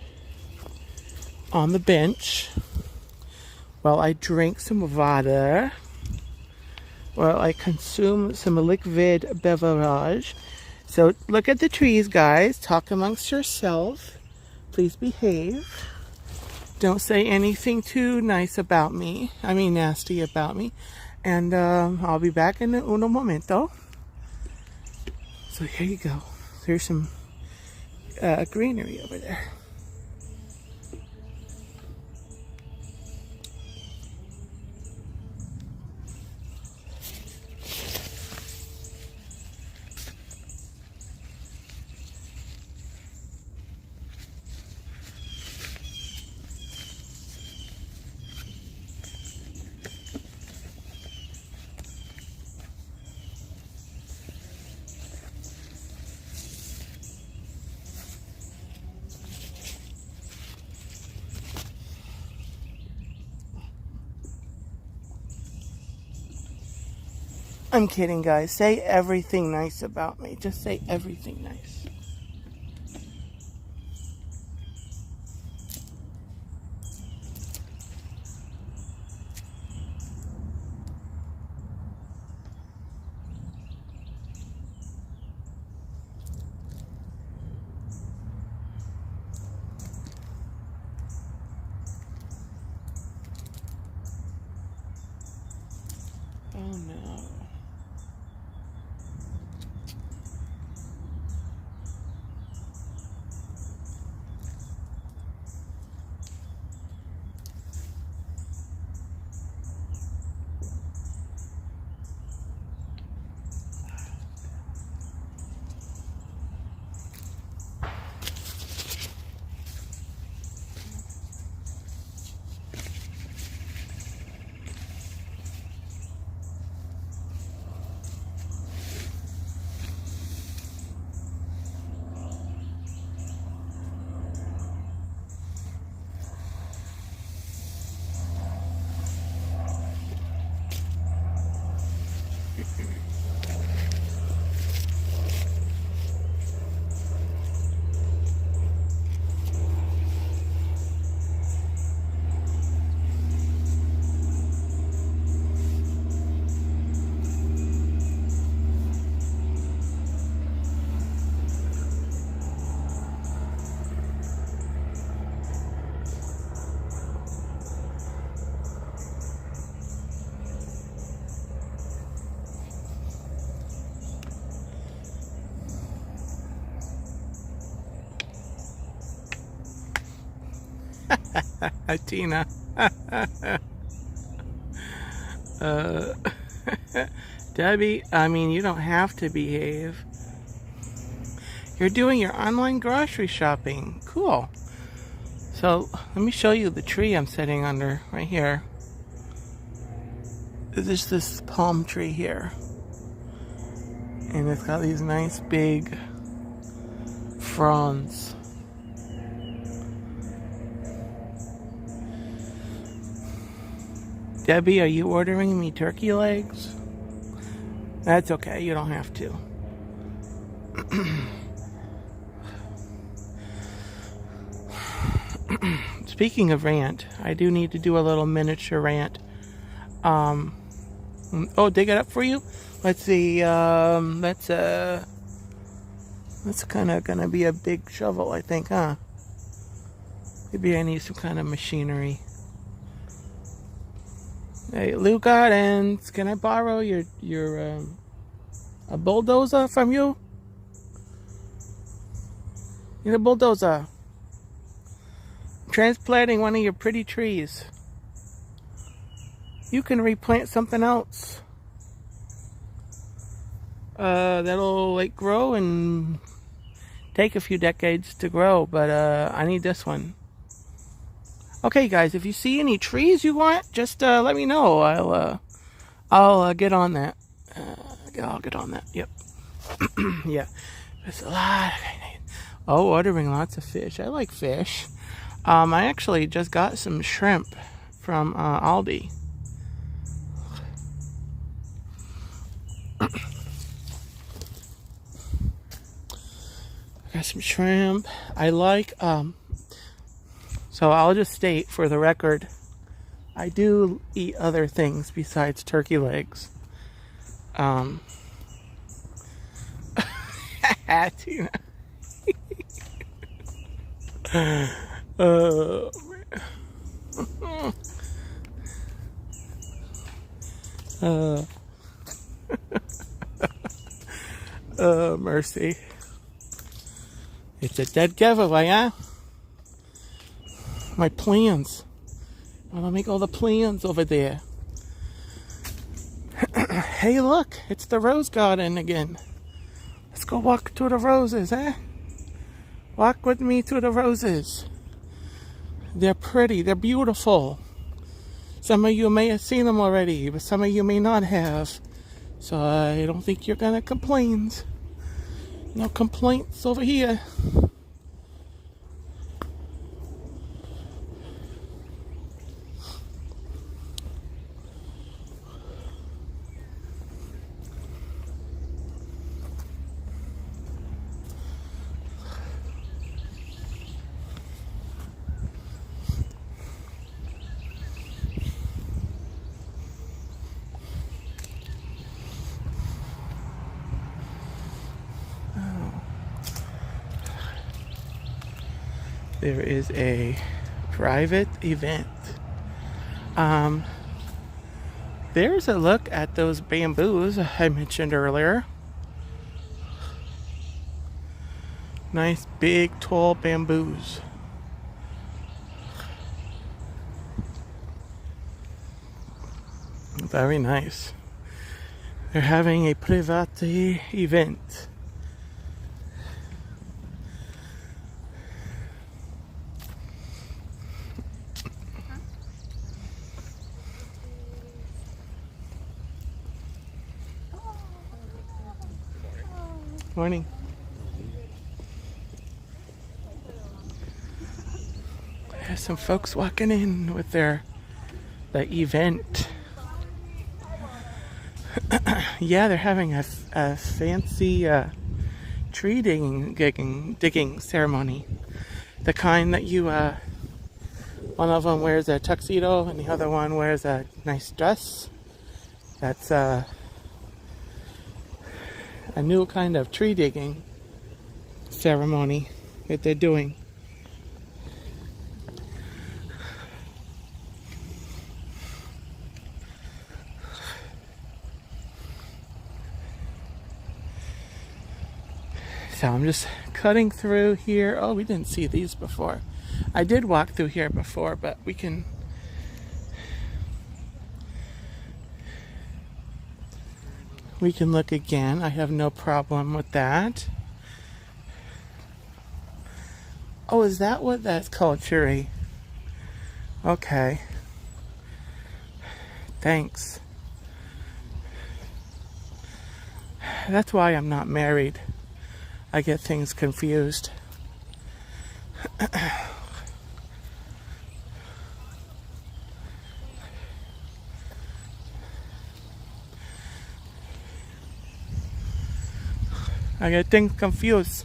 on the bench while I drink some water, while I consume some liquid beverage. So look at the trees, guys. Talk amongst yourselves. Please behave. Don't say anything too nice about me. I mean nasty about me. And I'll be back in uno momento. So here you go. There's some greenery over there. I'm kidding, guys. Say everything nice about me. Just say everything nice. Oh no. Tina. uh, Debbie, I mean, you don't have to behave. You're doing your online grocery shopping. Cool. So, let me show you the tree I'm sitting under right here. There's this palm tree here. And it's got these nice big fronds. Debbie, are you ordering me turkey legs? That's okay, you don't have to. Speaking of rant, I do need to do a little miniature rant. Oh, dig it up for you? Let's see, that's kind of gonna be a big shovel, I think, huh? Maybe I need some kind of machinery. Hey, Lou Gardens, can I borrow your a bulldozer from you? Need a bulldozer. I'm transplanting one of your pretty trees. You can replant something else. That'll like grow and take a few decades to grow, but I need this one. Okay, guys, if you see any trees you want, just let me know. I'll get on that. I'll get on that. Yep. Yeah. There's a lot. Oh, ordering lots of fish. I like fish. I actually just got some shrimp from Aldi. Got some shrimp. I like so I'll just state for the record, I do eat other things besides turkey legs. Tina. Oh, man. Oh, mercy. It's a dead giveaway, huh? My plans. I'm gonna make all the plans over there. Hey, look, it's the rose garden again. Let's go walk to the roses, eh? Walk with me to the roses. They're pretty, they're beautiful. Some of you may have seen them already, but some of you may not have. So I don't think you're gonna complain. No complaints over here. There is a private event There's a look at those bamboos I mentioned earlier. Nice big tall bamboos. Very nice. They're having a private event. Morning. There's some folks walking in with the event. Yeah, they're having a fancy tree digging ceremony. The kind that you, one of them wears a tuxedo and the other one wears a nice dress. That's a new kind of tree digging ceremony that they're doing. So I'm just cutting through here. Oh, we didn't see these before. I did walk through here before, but we can look again. I have no problem with that. Oh, is that what that's called, Shuri? Okay. Thanks. That's why I'm not married. I get things confused. I get things confused.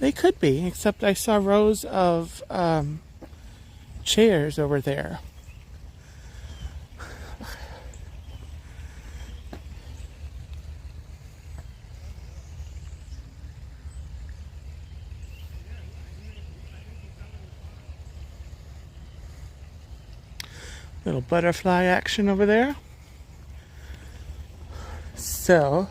They could be, except I saw rows of chairs over there. Little butterfly action over there. So,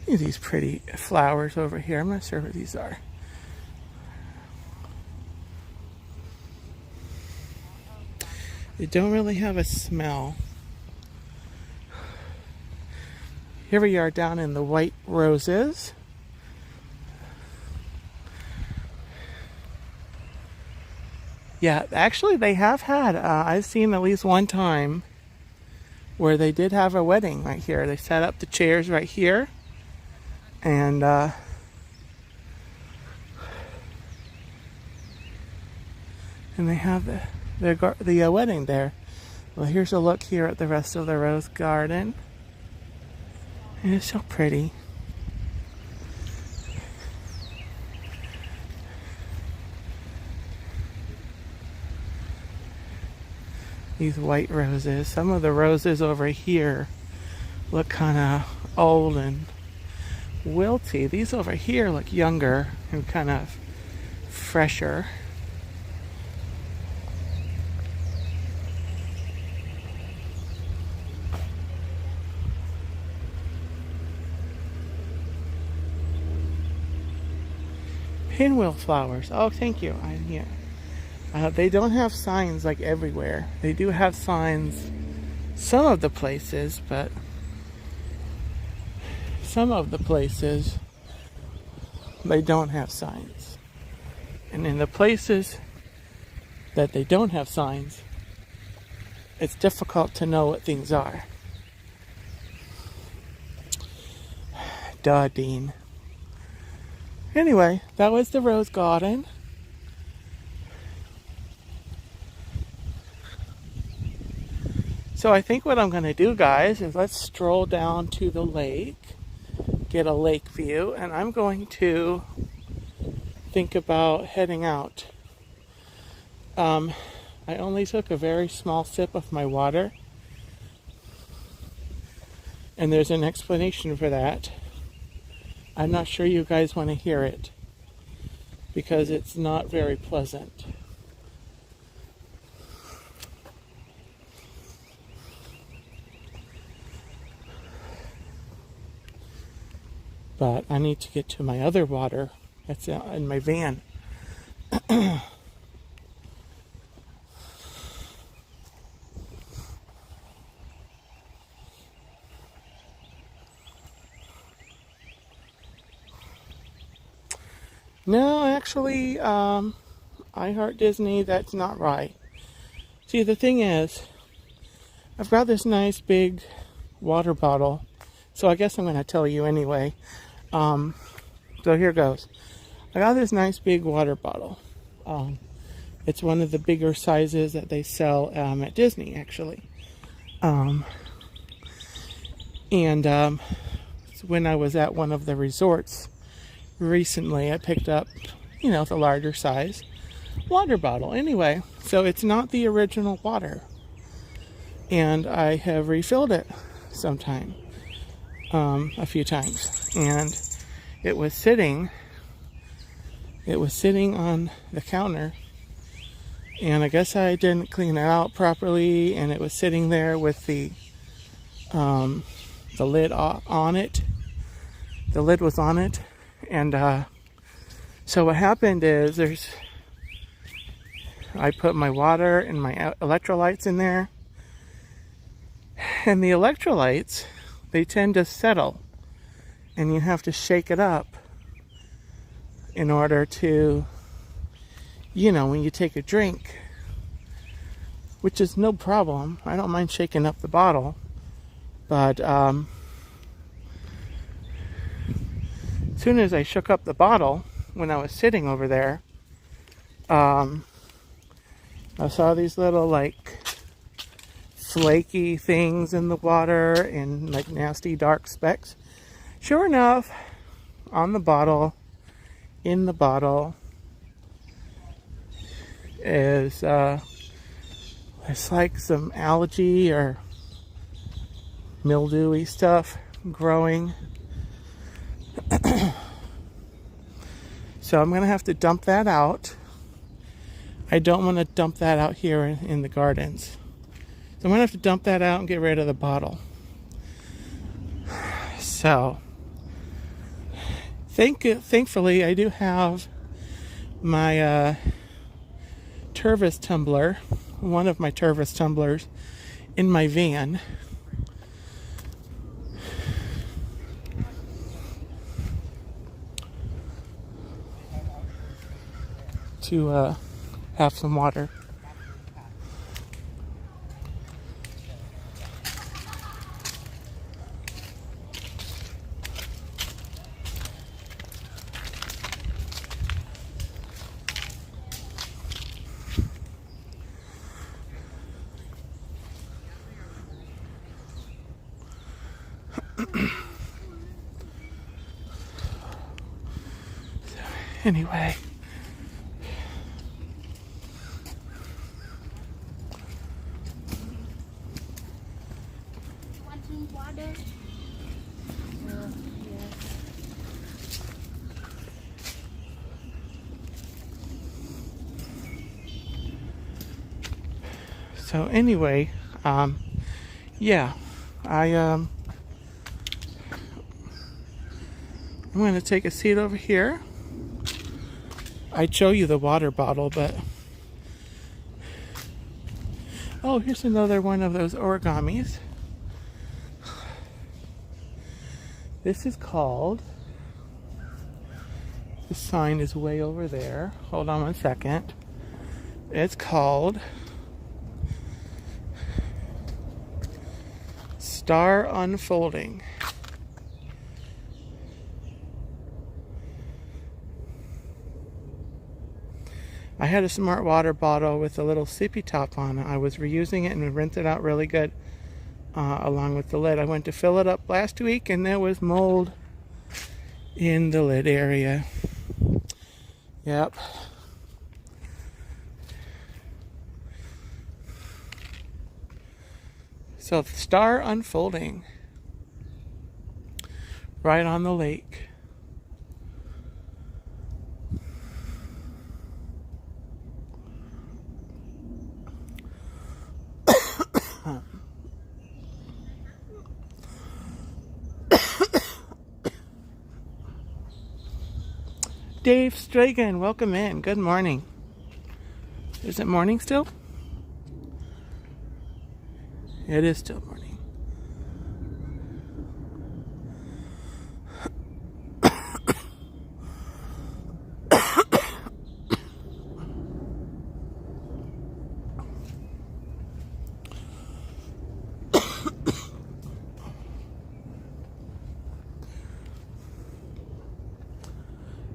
these pretty flowers over here. I'm not sure what these are. They don't really have a smell. Here we are down in the white roses. Yeah, actually they have had, I've seen at least one time where they did have a wedding right here. They set up the chairs right here. And they have the wedding there. Well, here's a look here at the rest of the rose garden. And it's so pretty. These white roses. Some of the roses over here look kind of old and wilty. These over here look younger and kind of fresher. Pinwheel flowers. Oh, thank you. They don't have signs like everywhere. They do have signs some of the places, but some of the places they don't have signs. And in the places that they don't have signs, it's difficult to know what things are. Duh, Dean. Anyway, that was the rose garden. So I think what I'm going to do, guys, is let's stroll down to the lake, get a lake view, and I'm going to think about heading out. I only took a very small sip of my water, and there's an explanation for that. I'm not sure you guys want to hear it because it's not very pleasant. But I need to get to my other water that's in my van. No, actually, I Heart Disney, that's not right. See, the thing is, I've got this nice big water bottle, so I guess I'm going to tell you anyway. So here goes. I got this nice big water bottle. It's one of the bigger sizes that they sell at Disney, actually. And when I was at one of the resorts recently, I picked up, the larger size water bottle. Anyway, so it's not the original water. And I have refilled it a few times. And it was sitting on the counter. And I guess I didn't clean it out properly, and it was sitting there with the lid on it. The lid was on it. And so what happened is I put my water and my electrolytes in there. And the electrolytes, they tend to settle. And you have to shake it up in order to, when you take a drink, which is no problem. I don't mind shaking up the bottle. But as soon as I shook up the bottle, when I was sitting over there, I saw these little, flaky things in the water and, nasty dark specks. Sure enough, in the bottle, is, it's like some algae or mildewy stuff growing. So I'm going to have to dump that out. I don't want to dump that out here in the gardens. So I'm going to have to dump that out and get rid of the bottle. So, thankfully, I do have my Tervis tumbler, one of my Tervis tumblers, in my van. To have some water. Anyway. Water. So anyway, yeah, I'm going to take a seat over here. I'd show you the water bottle, but oh, here's another one of those origamis. This is called, the sign is way over there. Hold on one second. It's called Star Unfolding. I had a smart water bottle with a little sippy top on it. I was reusing it and rinsed it out really good. Along with the lid. I went to fill it up last week and there was mold in the lid area. Yep. So the star unfolding right on the lake. Dave Stragan, welcome in. Good morning. Is it morning still? It is still morning.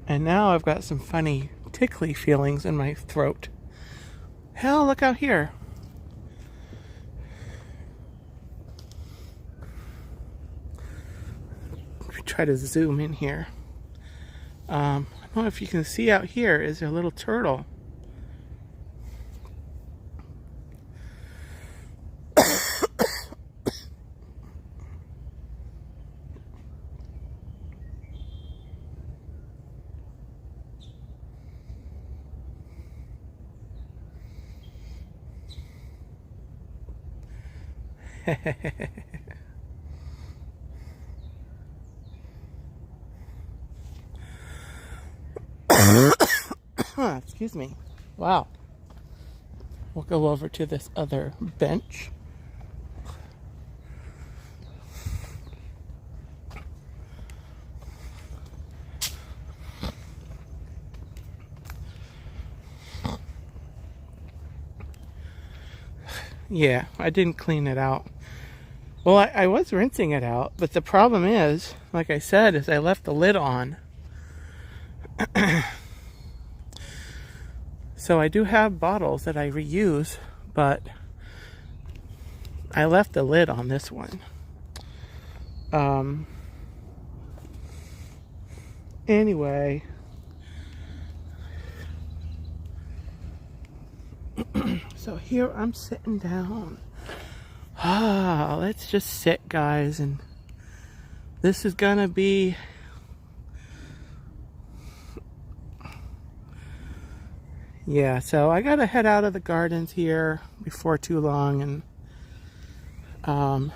And now I've got some funny tickly feelings in my throat. Hell, look out here. Let me try to zoom in here. I don't know if you can see out here is a little turtle. Excuse me. Wow. We'll go over to this other bench. Yeah, I didn't clean it out. Well, I was rinsing it out, but the problem is, like I said, is I left the lid on. So I do have bottles that I reuse, but I left the lid on this one. Anyway. So here I'm sitting down. Let's just sit, guys, and this is gonna be yeah, so I gotta head out of the gardens here before too long and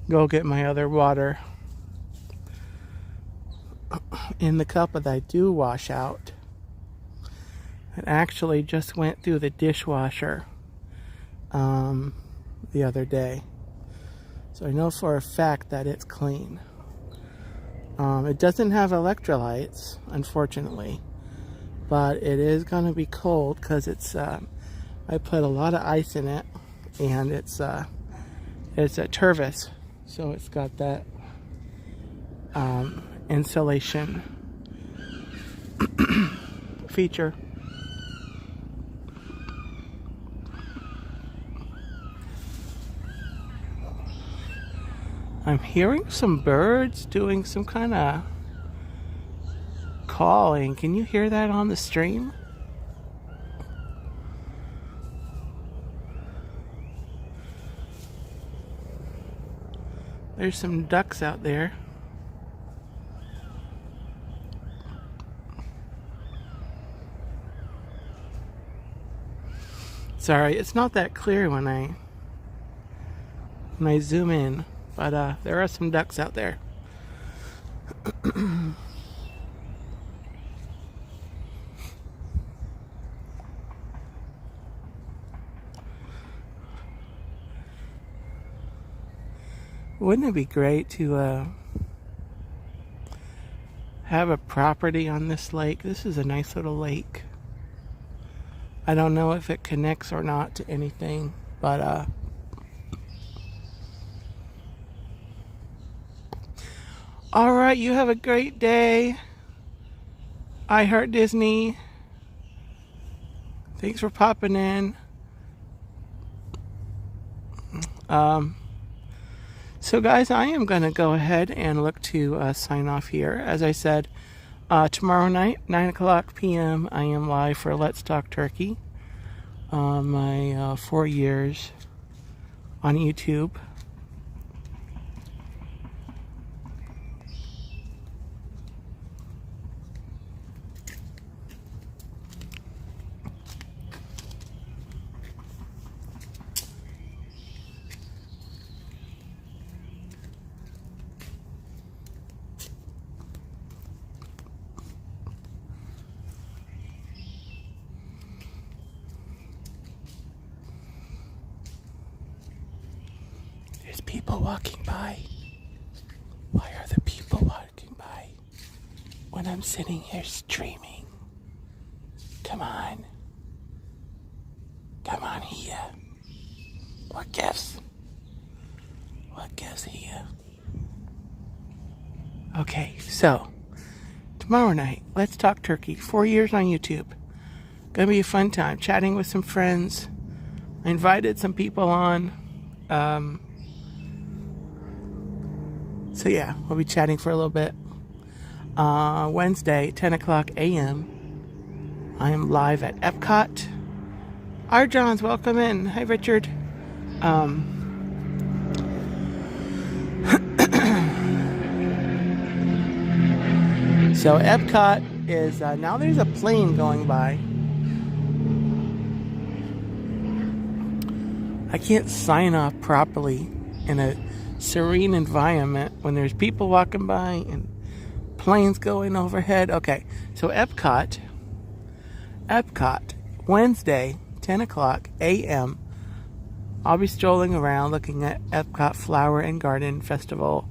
go get my other water in the cup that I do wash out. It actually just went through the dishwasher the other day, so I know for a fact that it's clean. It doesn't have electrolytes, unfortunately, but it is going to be cold because it's I put a lot of ice in it, and it's a Tervis, so it's got that insulation feature. I'm hearing some birds doing some kind of calling. Can you hear that on the stream? There's some ducks out there. Sorry, it's not that clear when I zoom in. But there are some ducks out there. Wouldn't it be great to have a property on this lake? This is a nice little lake. I don't know if it connects or not to anything, but all right, you have a great day. I Heart Disney. Thanks for popping in. So guys, I am going to go ahead and look to sign off here. As I said, tomorrow night, 9 o'clock p.m., I am live for Let's Talk Turkey. my 4 years on YouTube. There's people walking by. Why are the people walking by when I'm sitting here streaming? Come on. Come on here. What gives? What gives here? Okay, so tomorrow night, let's talk turkey. 4 years on YouTube. Gonna be a fun time chatting with some friends. I invited some people on. So yeah, we'll be chatting for a little bit. Wednesday, 10 o'clock a.m. I am live at Epcot. Our John's welcome in. Hi, Richard. So Epcot is, now there's a plane going by. I can't sign off properly in a serene environment when there's people walking by and planes going overhead. Okay, so Epcot, Wednesday, 10 o'clock a.m. I'll be strolling around looking at Epcot Flower and Garden Festival.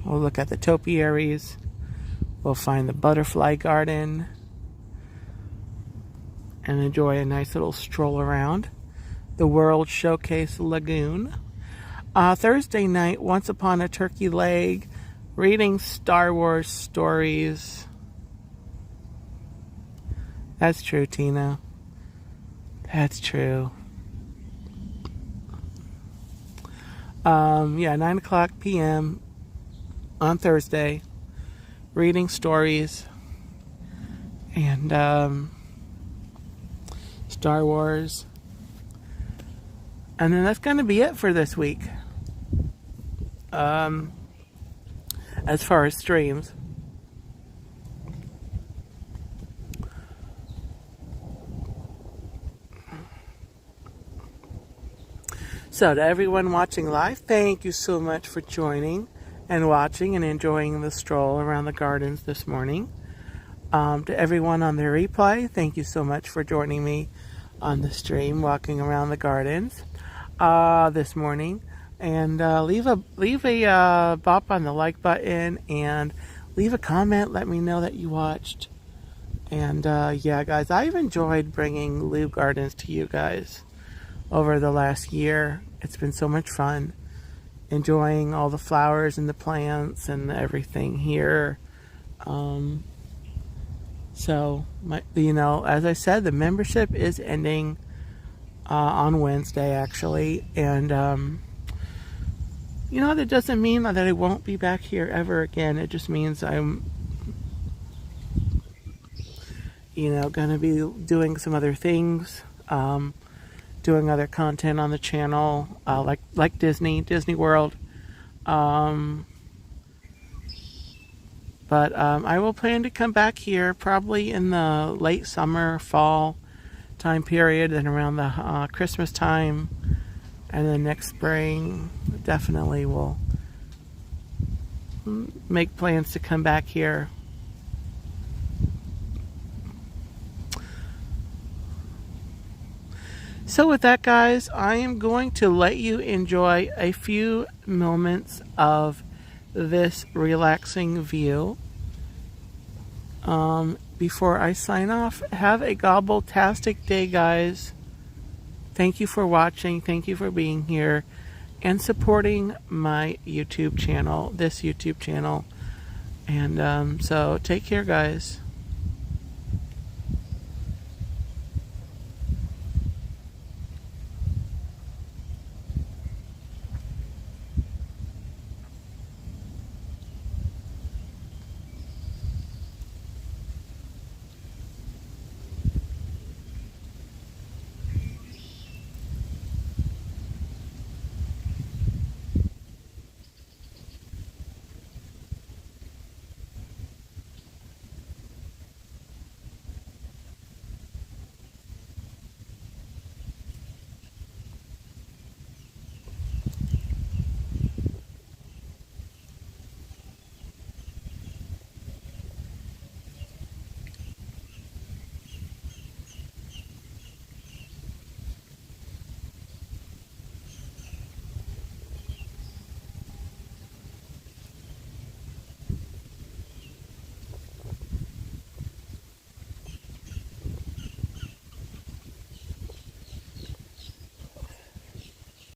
We'll look at the topiaries. We'll find the butterfly garden and enjoy a nice little stroll around the World Showcase Lagoon. Thursday night, Once Upon a Turkey Leg, reading Star Wars stories. That's true, Tina. That's true. 9 o'clock p.m. on Thursday, reading stories and Star Wars. And then that's going to be it for this week. As far as streams. So to everyone watching live, thank you so much for joining and watching and enjoying the stroll around the gardens this morning. To everyone on the replay, thank you so much for joining me on the stream, walking around the gardens this morning. And leave a bop on the like button and leave a comment. Let me know that you watched. And yeah, guys, I've enjoyed bringing Lou Gardens to you guys over the last year. It's been so much fun enjoying all the flowers and the plants and everything here. So, as I said, the membership is ending on Wednesday, actually. And that doesn't mean that I won't be back here ever again. It just means I'm, going to be doing some other things, doing other content on the channel, like Disney World. But I will plan to come back here probably in the late summer, fall time period, and around the Christmas time. And then next spring, definitely will make plans to come back here. So with that, guys, I am going to let you enjoy a few moments of this relaxing view before I sign off. Have a gobbletastic day, guys. Thank you for watching. Thank you for being here and supporting my YouTube channel, this YouTube channel. And so take care, guys.